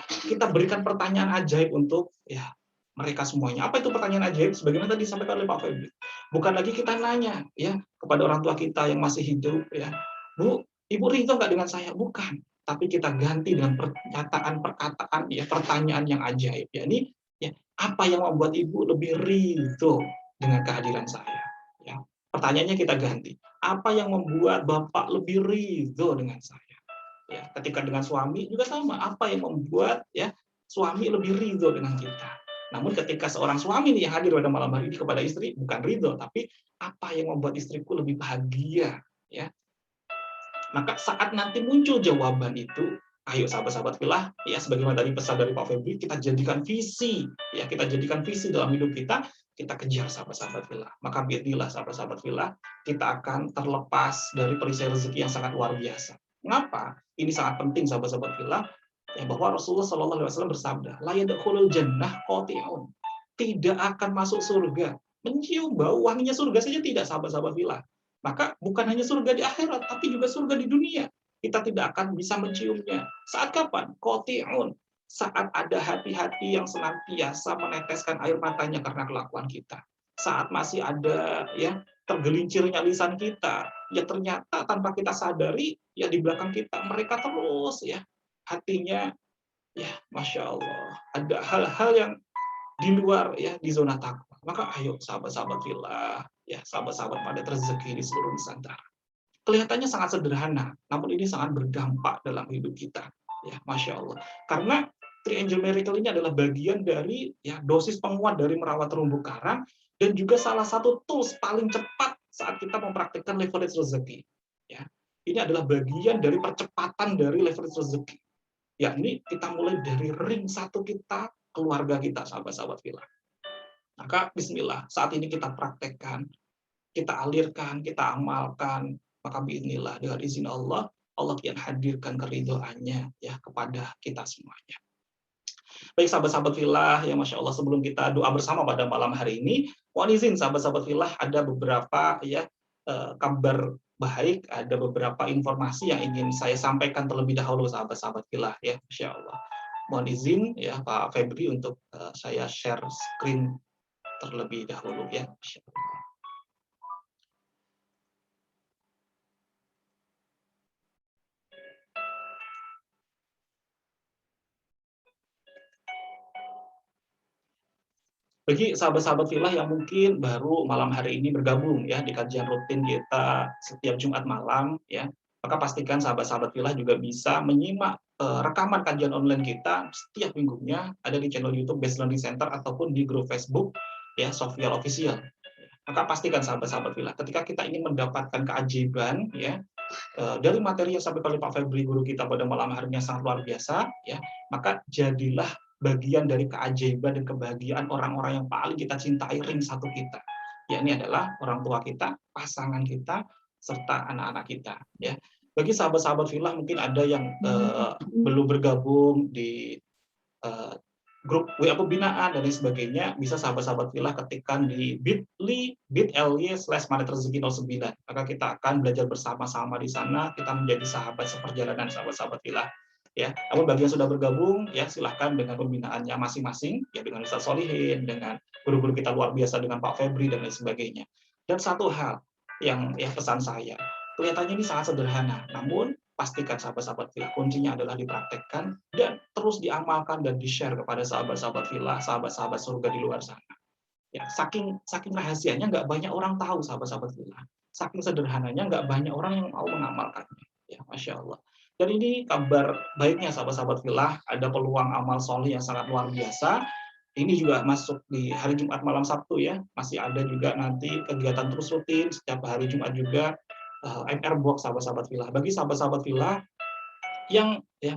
berikan pertanyaan ajaib untuk ya mereka semuanya. Apa itu pertanyaan ajaib? Sebagaimana tadi disampaikan oleh Pak Febri. Bukan lagi kita nanya ya kepada orang tua kita yang masih hidup ya, Bu, Ibu ridho nggak dengan saya? Bukan. Tapi kita ganti dengan perkataan ya pertanyaan yang ajaib. Ya ini ya apa yang membuat Ibu lebih ridho dengan kehadiran saya? Ya. Pertanyaannya kita ganti. Apa yang membuat Bapak lebih ridho dengan saya? Ya, ketika dengan suami juga sama. Apa yang membuat ya suami lebih ridho dengan kita? Namun ketika seorang suami nih yang hadir pada malam hari ini kepada istri, bukan ridho, tapi apa yang membuat istriku lebih bahagia? Ya, maka saat nanti muncul jawaban itu, ayo sahabat-sahabat filah, ya sebagaimana tadi pesan dari Pak Febri, kita jadikan visi, ya kita jadikan visi dalam hidup kita kejar sahabat-sahabat filah. Maka biarlah sahabat-sahabat filah, kita akan terlepas dari perisai rezeki yang sangat luar biasa. Mengapa? Ini sangat penting sahabat-sahabat filah, ya bahwa Rasulullah SAW bersabda, la yadkhulul jannah qati'un. Tidak akan masuk surga. Mencium bau wanginya surga saja tidak, sahabat-sahabat filah. Maka bukan hanya surga di akhirat, tapi juga surga di dunia. Kita tidak akan bisa menciumnya. Saat kapan? Qati'un. Saat ada hati-hati yang senantiasa meneteskan air matanya karena kelakuan kita. Saat masih ada ya tergelincirnya lisan kita, ya ternyata tanpa kita sadari, ya di belakang kita mereka terus ya hatinya, ya Masya Allah, ada hal-hal yang di luar ya di zona takwa. Maka ayo sahabat-sahabat fillah, ya sahabat-sahabat pada rezeki di seluruh Nusantara. Kelihatannya sangat sederhana, namun ini sangat berdampak dalam hidup kita. Ya, Masya Allah. Karena Three Angel Miracle ini adalah bagian dari ya dosis penguat dari merawat terumbu karang dan juga salah satu tools paling cepat saat kita mempraktikkan leverage rezeki. Ya, ini adalah bagian dari percepatan dari leverage rezeki. Yakni kita mulai dari ring satu kita, keluarga kita, sahabat-sahabat filah. Maka bismillah, saat ini kita praktekkan, kita alirkan, kita amalkan, maka biiznillah dengan izin Allah, Allah akan hadirkan keridhoannya ya kepada kita semuanya. Baik sahabat-sahabat filah, ya Masya Allah, sebelum kita doa bersama pada malam hari ini, mohon izin sahabat-sahabat filah, ada beberapa ya kabar baik, ada beberapa informasi yang ingin saya sampaikan terlebih dahulu sahabat-sahabat filah ya, Masya Allah. Mohon izin ya Pak Febri untuk saya share screen terlebih dahulu ya, Masya Allah. Bagi sahabat-sahabat filah yang mungkin baru malam hari ini bergabung ya di kajian rutin kita setiap Jumat malam ya, maka pastikan sahabat-sahabat filah juga bisa menyimak rekaman kajian online kita setiap minggunya ada di channel YouTube Best Learning Center ataupun di grup Facebook ya Sofial Official. Maka pastikan sahabat-sahabat filah ketika kita ingin mendapatkan keajaiban ya dari materi yang sampai oleh Pak Febri guru kita pada malam hari ini yang sangat luar biasa ya, maka jadilah bagian dari keajaiban dan kebahagiaan orang-orang yang paling kita cintai, ring satu kita. Ya, ini adalah orang tua kita, pasangan kita, serta anak-anak kita. Ya, bagi sahabat-sahabat filah mungkin ada yang belum bergabung di grup WA pembinaan dan lain sebagainya, bisa sahabat-sahabat filah ketikkan di bit.ly/manetrezeki09. Maka kita akan belajar bersama-sama di sana, kita menjadi sahabat seperjalanan sahabat-sahabat filah. Ya, namun bagi yang sudah bergabung, ya silahkan dengan pembinaannya masing-masing, ya dengan Ustaz Solihin, dengan guru-guru kita luar biasa, dengan Pak Febri dan lain sebagainya. Dan satu hal yang ya pesan saya, kelihatannya ini sangat sederhana, namun pastikan sahabat-sahabat filah kuncinya adalah dipraktekkan dan terus diamalkan dan di-share kepada sahabat-sahabat filah, sahabat-sahabat surga di luar sana. Ya, saking rahasianya nggak banyak orang tahu sahabat-sahabat filah. Saking sederhananya nggak banyak orang yang mau mengamalkannya. Ya, Masya Allah. Dan ini kabar baiknya sahabat-sahabat filah, ada peluang amal soleh yang sangat luar biasa. Ini juga masuk di hari Jumat malam Sabtu ya. Masih ada juga nanti kegiatan terus rutin setiap hari Jumat juga MR Box sahabat-sahabat filah. Bagi sahabat-sahabat filah yang ya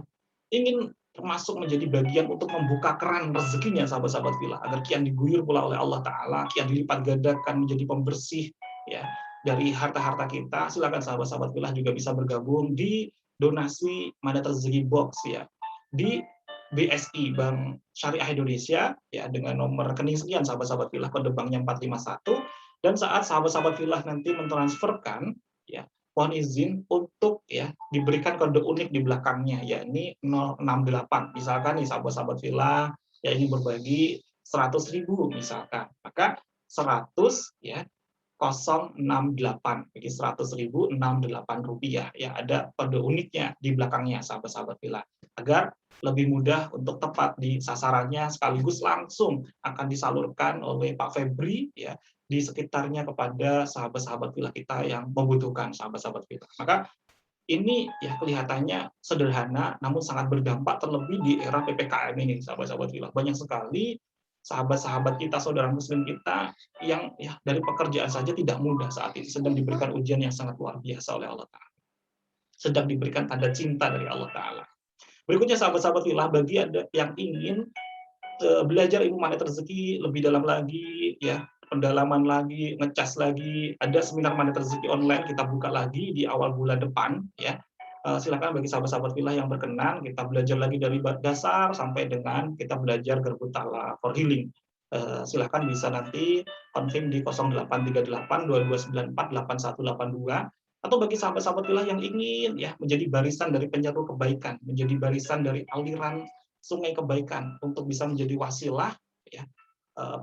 ingin termasuk menjadi bagian untuk membuka keran rezekinya sahabat-sahabat filah agar kian diguyur pula oleh Allah Ta'ala, kian dilipat gandakan menjadi pembersih ya dari harta-harta kita. Silakan sahabat-sahabat filah juga bisa bergabung di donasi Mandat Rezeki Box ya di BSI Bank Syariah Indonesia ya dengan nomor rekening sekian sahabat-sahabat filah, kode banknya 451, dan saat sahabat-sahabat filah nanti mentransferkan ya mohon izin untuk ya diberikan kode unik di belakangnya yakni 068. Misalkan nih sahabat-sahabat filah ya ini berbagi 100.000 misalkan, maka 100 ya 068 bagi 100.000 68 rupiah ya ada kode uniknya di belakangnya sahabat-sahabat filah agar lebih mudah untuk tepat di sasarannya, sekaligus langsung akan disalurkan oleh Pak Febri ya di sekitarnya kepada sahabat-sahabat filah kita yang membutuhkan sahabat-sahabat filah. Maka ini ya kelihatannya sederhana namun sangat berdampak, terlebih di era PPKM ini sahabat-sahabat filah. Banyak sekali sahabat-sahabat kita, saudara muslim kita yang ya dari pekerjaan saja tidak mudah saat ini, sedang diberikan ujian yang sangat luar biasa oleh Allah Ta'ala. Sedang diberikan tanda cinta dari Allah Ta'ala. Berikutnya sahabat-sahabat filah, bagi ada yang ingin belajar ilmu mandat rezeki lebih dalam lagi, ya pendalaman lagi, ngecas lagi, ada seminar mandat rezeki online kita buka lagi di awal bulan depan, ya. Silakan bagi sahabat-sahabat filah yang berkenan, kita belajar lagi dari dasar sampai dengan kita belajar Gerbut Ta'ala for Healing. Silakan bisa nanti konfirm di 0838 2294 8182. Atau bagi sahabat-sahabat filah yang ingin ya menjadi barisan dari penyeru kebaikan, menjadi barisan dari aliran sungai kebaikan untuk bisa menjadi wasilah ya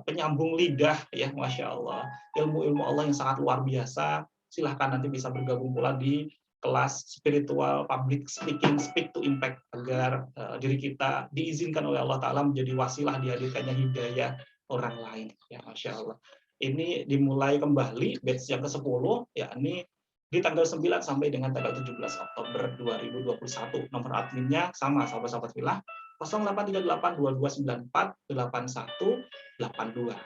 penyambung lidah ya, Masya Allah, ilmu-ilmu Allah yang sangat luar biasa. Silahkan nanti bisa bergabung pula di kelas spiritual public speaking, speak to impact, agar diri kita diizinkan oleh Allah Ta'ala menjadi wasilah dihadirkannya hidayah orang lain ya, Masya Allah. Ini dimulai kembali batch yang ke-10 yakni di tanggal 9 sampai dengan tanggal 17 Oktober 2021. Nomor adminnya sama sahabat-sahabat filah 0838 2294 8182.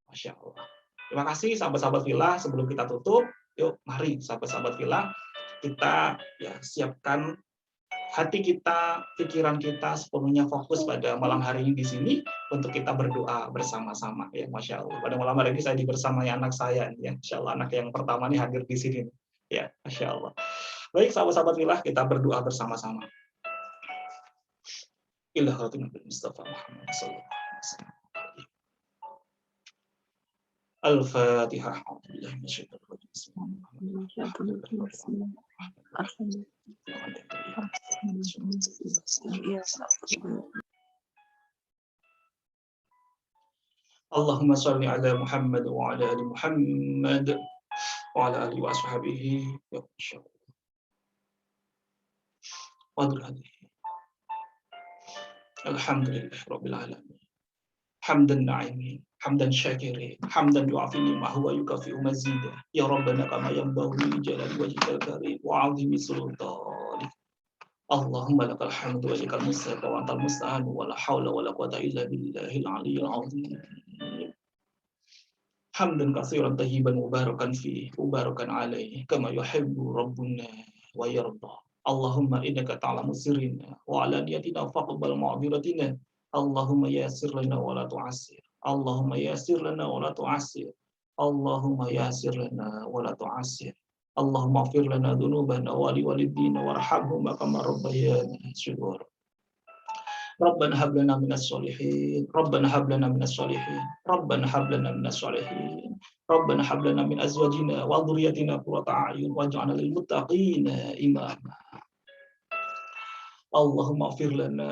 Masya Allah. Terima kasih sahabat-sahabat filah. Sebelum kita tutup, yuk mari sahabat-sahabat filah kita ya siapkan hati kita, pikiran kita sepenuhnya fokus pada malam hari ini di sini untuk kita berdoa bersama-sama ya, Masya Allah. Pada malam hari ini saya dibersamai anak saya ya, Masya Allah, anak yang pertama nih hadir di sini ya, Masya Allah. Baik sahabat-sahabat filah, kita berdoa bersama-sama. Mustafa Muhammad sallallahu alaihi wasallam. Al-Fatihah. Allahumma shalli ala Muhammad wa ala ali Muhammad wa ala alihi wa ashabihi ya Allah. Alhamdulillah rabbil alamin. Hamdan na'imin, hamdan syakirin, hamdan yu'afini ma huwa yukafi'u mazida. Ya Rabbana kama yanbaghi li jalali wajhikal karim wa 'azimi sultanik. Allahumma lakal hamdu wa lakal mustajab wa antal musta'an wa la haula wa la quwwata illa billahil 'aliyyil 'azim. Hamdan katsiran tayyiban mubarakan fihi, mubarakan 'alaihi kama yuhibbu rabbuna wa yarda. Allahumma innaka ta'lamu sirrina wa 'alaniyatina faqbal ma'dhiratina. Allahumma yassir lana wa la tu'assir. Allahumma yassir lana wa la tu'assir. Allahumma yassir lana wa la tu'assir. Allahumma ighfir lana dhunubana wa li walidina warhamhum kama rabbayana shighara. Rabbana hab lana minas sholihin. Rabbana hab lana minas sholihin. Rabbana hab lana minas sholihin. Rabbana hab lana min azwajina wa dhurriyyatina qurrata a'yun waj'alna lil muttaqina imama. Allahumma ighfir lana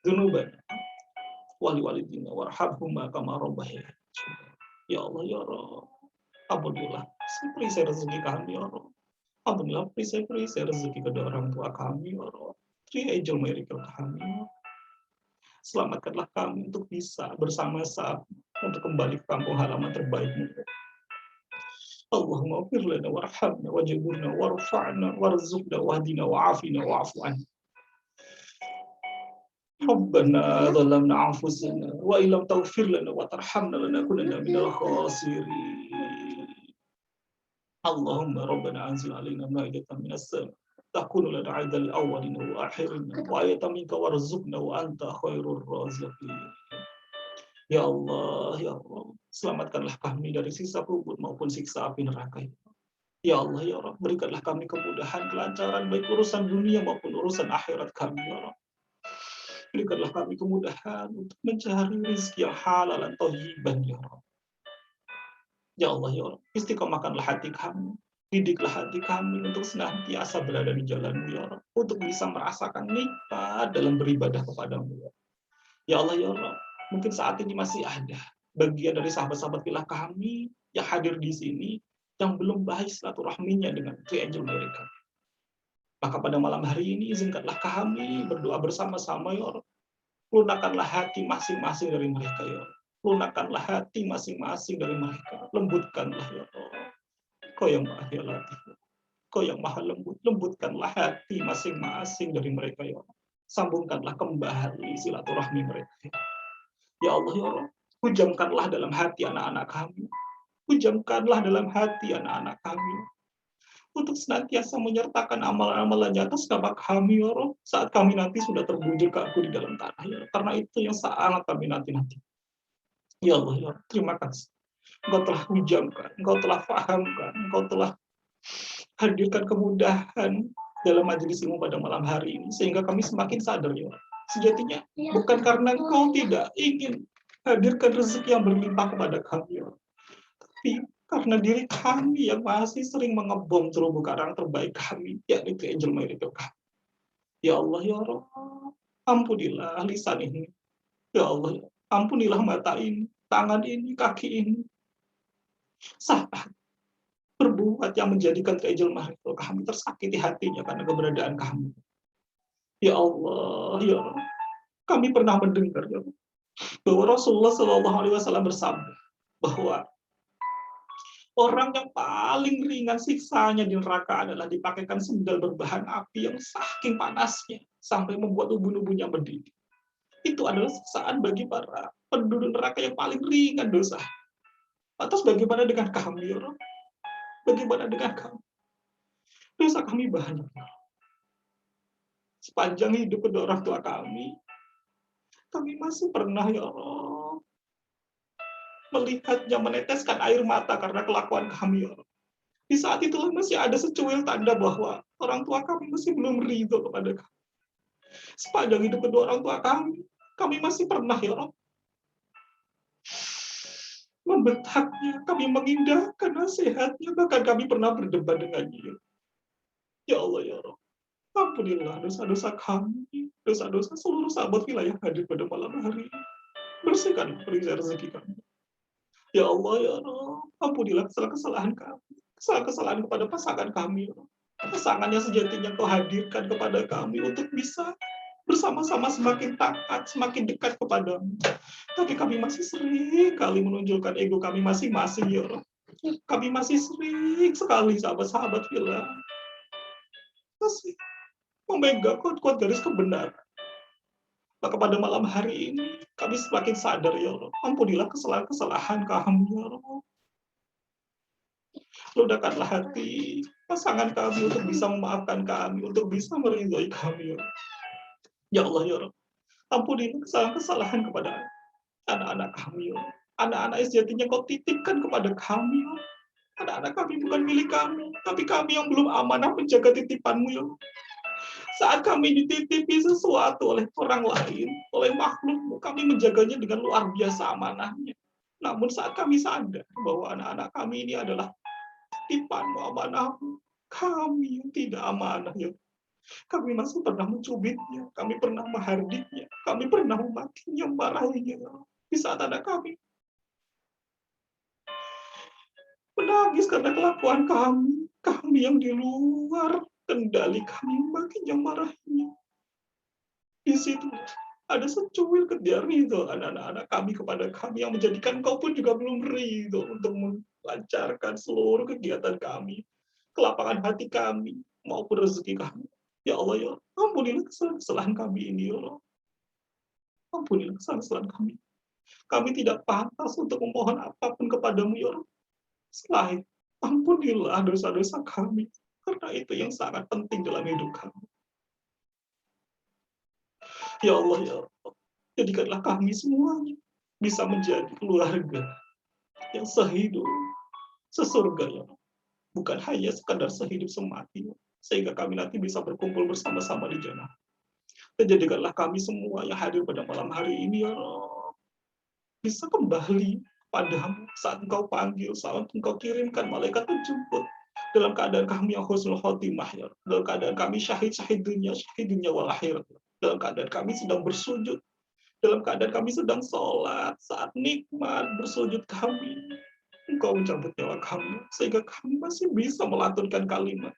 dzunubana wa li walidina warhamhum kama rabbayana. Ya Allah ya Rabb, ampunilah, beri saya rezeki kami ya Rabb. Alhamdulillah, perisai-perisai rezeki kedua orang tua kami, ya Allah. Three angel miracle kami, ya Allah. Selamatkanlah kami untuk bisa bersama-sama untuk kembali ke kampung halaman terbaikmu. Allahumma ighfir lana warhamna wajburna warfa'na warzuqna wahdina wa'afina wa'fu anna. Rabbana zalamna anfusana wa illam taghfir lana wa tarhamna lanakunanna minal khasirin. Allahumma rabbana anzil alaina ma'idatan minas sama' takunu lana 'idal awwalina wa akhirina wa ayatan minka warzuqna wa anta khairur raziqin. Ya Allah, ya Allah, selamatkanlah kami dari siksa kubur maupun siksa api neraka. Ya Allah, ya Allah, berikanlah kami kemudahan, kelancaran baik urusan dunia maupun urusan akhirat kami, ya Allah. Berikanlah kami kemudahan untuk mencari rezeki yang halal dan thayyiban, ya Allah. Ya Allah, ya Allah, istiqomahkanlah hati kami, didiklah hati kami untuk senantiasa berada di jalan-Mu, ya Allah, untuk bisa merasakan nikmat dalam beribadah kepadamu, ya Allah. Ya Allah, ya Allah, mungkin saat ini masih ada bagian dari sahabat-sahabat filah kami yang hadir di sini yang belum baik silaturahminya dengan Three Angel mereka. Maka pada malam hari ini izinkanlah kami berdoa bersama-sama, ya Allah. Lunakkanlah hati masing-masing dari mereka, ya Allah. Lunakkanlah hati masing-masing dari mereka. Lembutkanlah, ya Allah. Kau yang maha latif, Kau yang maha lembut. Lembutkanlah hati masing-masing dari mereka, ya Allah. Sambungkanlah kembali silaturahmi mereka, ya Allah. Ya Allah, ya Allah, hujamkanlah dalam hati anak-anak kami. Hujamkanlah dalam hati anak-anak kami untuk senantiasa menyertakan amalan-amalannya atas nama kami, ya Allah, saat kami nanti sudah terbujur kaku di dalam tanah, ya Allah. Karena itu yang sangat kami nanti-nanti. Ya Allah, ya Allah, terima kasih. Engkau telah hujamkan, Engkau telah fahamkan, Engkau telah hadirkan kemudahan dalam majelis ilmu pada malam hari ini, sehingga kami semakin sadar, ya Allah. Sejatinya bukan karena Engkau tidak ingin hadirkan rezeki yang berlimpah kepada kami, ya Allah, tapi karena diri kami yang masih sering mengebom terumbu karang terbaik kami, yakni Three Angel miracle kami. Ya Allah, ya Allah, ampunilah lisan ini. Ya Allah, ampunilah mata ini, tangan ini, kaki ini. Saat berbuat yang menjadikan Three Angel miracle kami tersakiti hatinya karena keberadaan kami. Ya Allah, ya Allah, kami pernah mendengar, ya Allah, bahwa Rasulullah SAW bersabda bahwa orang yang paling ringan siksanya di neraka adalah dipakaikan sendal berbahan api yang saking panasnya sampai membuat ubun-ubunnya mendidih. Itu adalah siksaan bagi para penduduk neraka yang paling ringan dosa. Atas bagaimana dengan kami, ya Allah? Bagaimana dengan kami? Dosa kami banyak. Sepanjang hidup kedua orang tua kami masih pernah, ya Allah, melihatnya meneteskan air mata karena kelakuan kami, ya Allah. Di saat itulah masih ada secuil tanda bahwa orang tua kami masih belum ridho kepada kami. Sepanjang hidup kedua orang tua kami masih pernah, ya Allah, membentaknya, kami mengindahkan nasihatnya, bahkan kami pernah berdebat dengannya. Ya Allah, ya Allah, ampunilah dosa-dosa kami, dosa-dosa seluruh sahabat wilayah hadir pada malam hari ini. Bersihkan perisai rezeki kami. Ya Allah, ya Allah, ampunilah kesalahan-kesalahan kami, kesalahan-kesalahan kepada pasangan kami. Pasangan yang sejatinya Kau hadirkan kepada kami untuk bisa bersama-sama semakin taat, semakin dekat kepadamu. Tapi kami masih sering kali menunjukkan ego kami masing-masing, ya Allah. Kami masih sering sekali sahabat-sahabat filah masih memegang kuat-kuat garis kebenaran. Maka pada malam hari ini kami semakin sadar, ya Allah, ampunilah kesalahan-kesalahan kami, ya Allah. Ludahkanlah hati pasangan kami untuk bisa memaafkan kami, untuk bisa meridhoi kami, ya Allah. Ya Allah, ya Allah, ampunilah kesalahan-kesalahan kepada anak-anak kami, ya Allah. Anak-anak yang sejatinya Kau titipkan kepada kami, ya Allah. Anak-anak kami bukan milik kami, tapi kami yang belum amanah menjaga titipan-Mu, ya Allah. Saat kami dititipi sesuatu oleh orang lain, oleh makhluk, kami menjaganya dengan luar biasa amanahnya. Namun saat kami sadar bahwa anak-anak kami ini adalah titipan-Mu, amanah-Mu, kami yang tidak amanah, ya. Kami masih pernah mencubitnya, kami pernah menghardiknya, kami pernah mematinya, memarahinya. Di saat anak kami menangis karena kelakuan kami, Kami yang di luar kendali kami, makin yang marahnya. Di situ ada secuil kejar itu anak-anak kami kepada kami yang menjadikan kau pun juga belum ridho untuk melancarkan seluruh kegiatan kami, kelapangan hati kami maupun rezeki kami. Ya Allah ya, ampunilah kesalahan kami ini ya Allah. Ampunilah kesalahan kami. Kami tidak pantas untuk memohon apapun kepadamu ya Allah. Selain ampunilah dosa-dosa kami, karena itu yang sangat penting dalam hidup kami. Ya Allah ya Allah, jadikanlah kami semuanya bisa menjadi keluarga yang sehidup, sesurga ya Allah. Bukan hanya sekadar sehidup semati, sehingga kami nanti bisa berkumpul bersama-sama di jannah. Dan jadikanlah kami semua yang hadir pada malam hari ini ya Allah, bisa kembali padamu saat Engkau panggil, saat Engkau kirimkan malaikat penjemput, dalam keadaan kami yang husnul khotimah ya Allah. Dalam keadaan kami syahid dunia wal akhirat. Dalam keadaan kami sedang bersujud, dalam keadaan kami sedang sholat, saat nikmat bersujud kami, Engkau mencabut nyawa kami, sehingga kami masih bisa melantunkan kalimat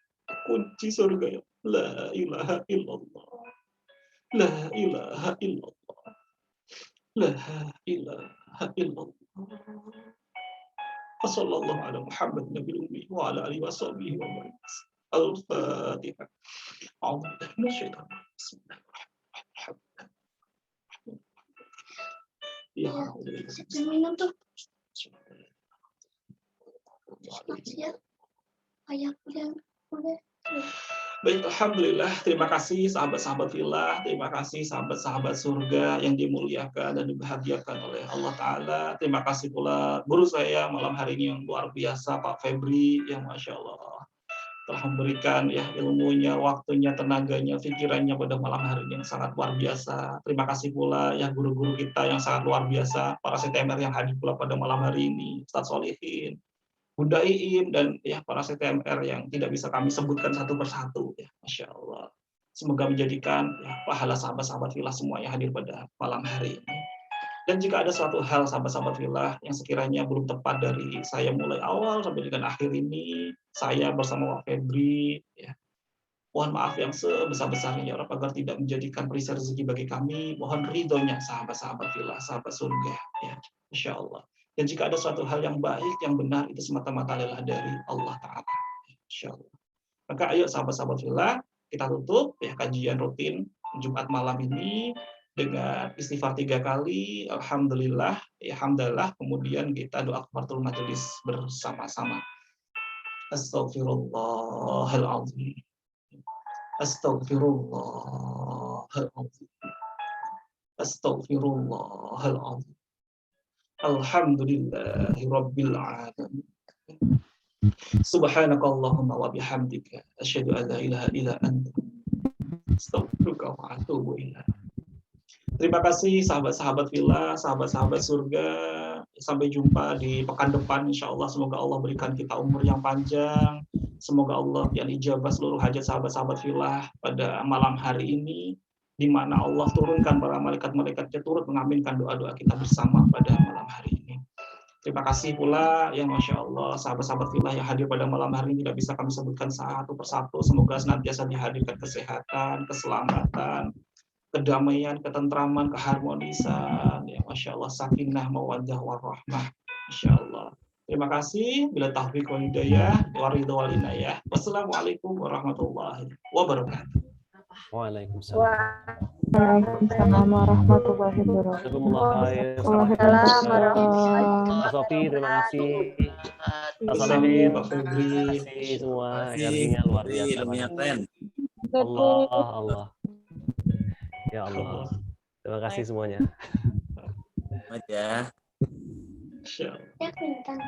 kunci surga ya. La ilaha illallah. La ilaha illallah. La ilaha illallah. Wassallallahu ala Muhammad Nabil Ummi wa ala alihi wa sahbihi wa barik. Al-Fatihah. A'udzu billahi minasyaitonir rajim. Bismillahirrahmanirrahim. Ya Allah. Minum tuh. Ya. Kayak udah. Baik, Alhamdulillah. Terima kasih sahabat-sahabat fillah. Terima kasih sahabat-sahabat surga yang dimuliakan dan dibahagiakan oleh Allah Ta'ala. Terima kasih pula guru saya malam hari ini yang luar biasa, Pak Febri, yang Masya Allah telah memberikan ya ilmunya, waktunya, tenaganya, pikirannya pada malam hari ini yang sangat luar biasa. Terima kasih pula ya guru-guru kita yang sangat luar biasa, para CTMR yang hadir pula pada malam hari ini, Ustaz Solihin, Bunda Iin, dan ya para CTMR yang tidak bisa kami sebutkan satu persatu ya, Masya Allah. Semoga menjadikan ya, pahala sahabat-sahabat filah semua yang hadir pada malam hari ini. Dan jika ada suatu hal sahabat-sahabat filah yang sekiranya belum tepat dari saya mulai awal sampai dengan akhir ini, saya bersama Wak Febri ya, mohon maaf yang sebesar-besarnya ya Rabb, agar tidak menjadikan perisai rezeki bagi kami. Mohon ridhonya sahabat-sahabat filah, sahabat surga ya, Insya Allah. Dan jika ada suatu hal yang baik, yang benar, itu semata-mata adalah dari Allah Ta'ala. Insya Allah. Maka ayo sahabat-sahabat filah, kita tutup ya kajian rutin Jumat malam ini dengan istighfar 3 kali, Alhamdulillah, ya Hamdalah, kemudian kita doa kafaratul majelis bersama-sama. Astaghfirullahaladzim. Astaghfirullahaladzim. Astaghfirullahaladzim. Alhamdulillahi Rabbil Alamin. Subhanakallahumma wa bihamdika asyhadu an la ilaha illa anta astaghfiruka wa atubu ilaik. Terima kasih sahabat-sahabat filah, sahabat-sahabat surga. Sampai jumpa di pekan depan insyaallah. Semoga Allah berikan kita umur yang panjang. Semoga Allah yang ijabah seluruh hajat sahabat-sahabat filah pada malam hari ini, di mana Allah turunkan para malaikat-malaikatnya turut mengaminkan doa-doa kita bersama pada malam hari ini. Terima kasih pula yang Masya Allah sahabat-sahabat filah yang hadir pada malam hari ini, tidak bisa kami sebutkan satu persatu. Semoga senantiasa dihadirkan kesehatan, keselamatan, kedamaian, ketentraman, keharmonisan, ya Masya Allah, sakinah, mawaddah, warahmah, Masya Allah. Terima kasih. Bila taufiq wal hidayah, waridho wal inayah. Wassalamualaikum warahmatullahi wabarakatuh. Waalaikumsalam. Waalaikumsalam warahmatullahi wabarakatuh. Waalaikumsalam warahmatullahi. Pak Sofi, terima kasih. Pak Solihin, Pak Febri, terima kasih semua. Energinya luar biasa. Allah. Ya Allah. Terima kasih semuanya. aja. Insya Allah. Ya, Quintan.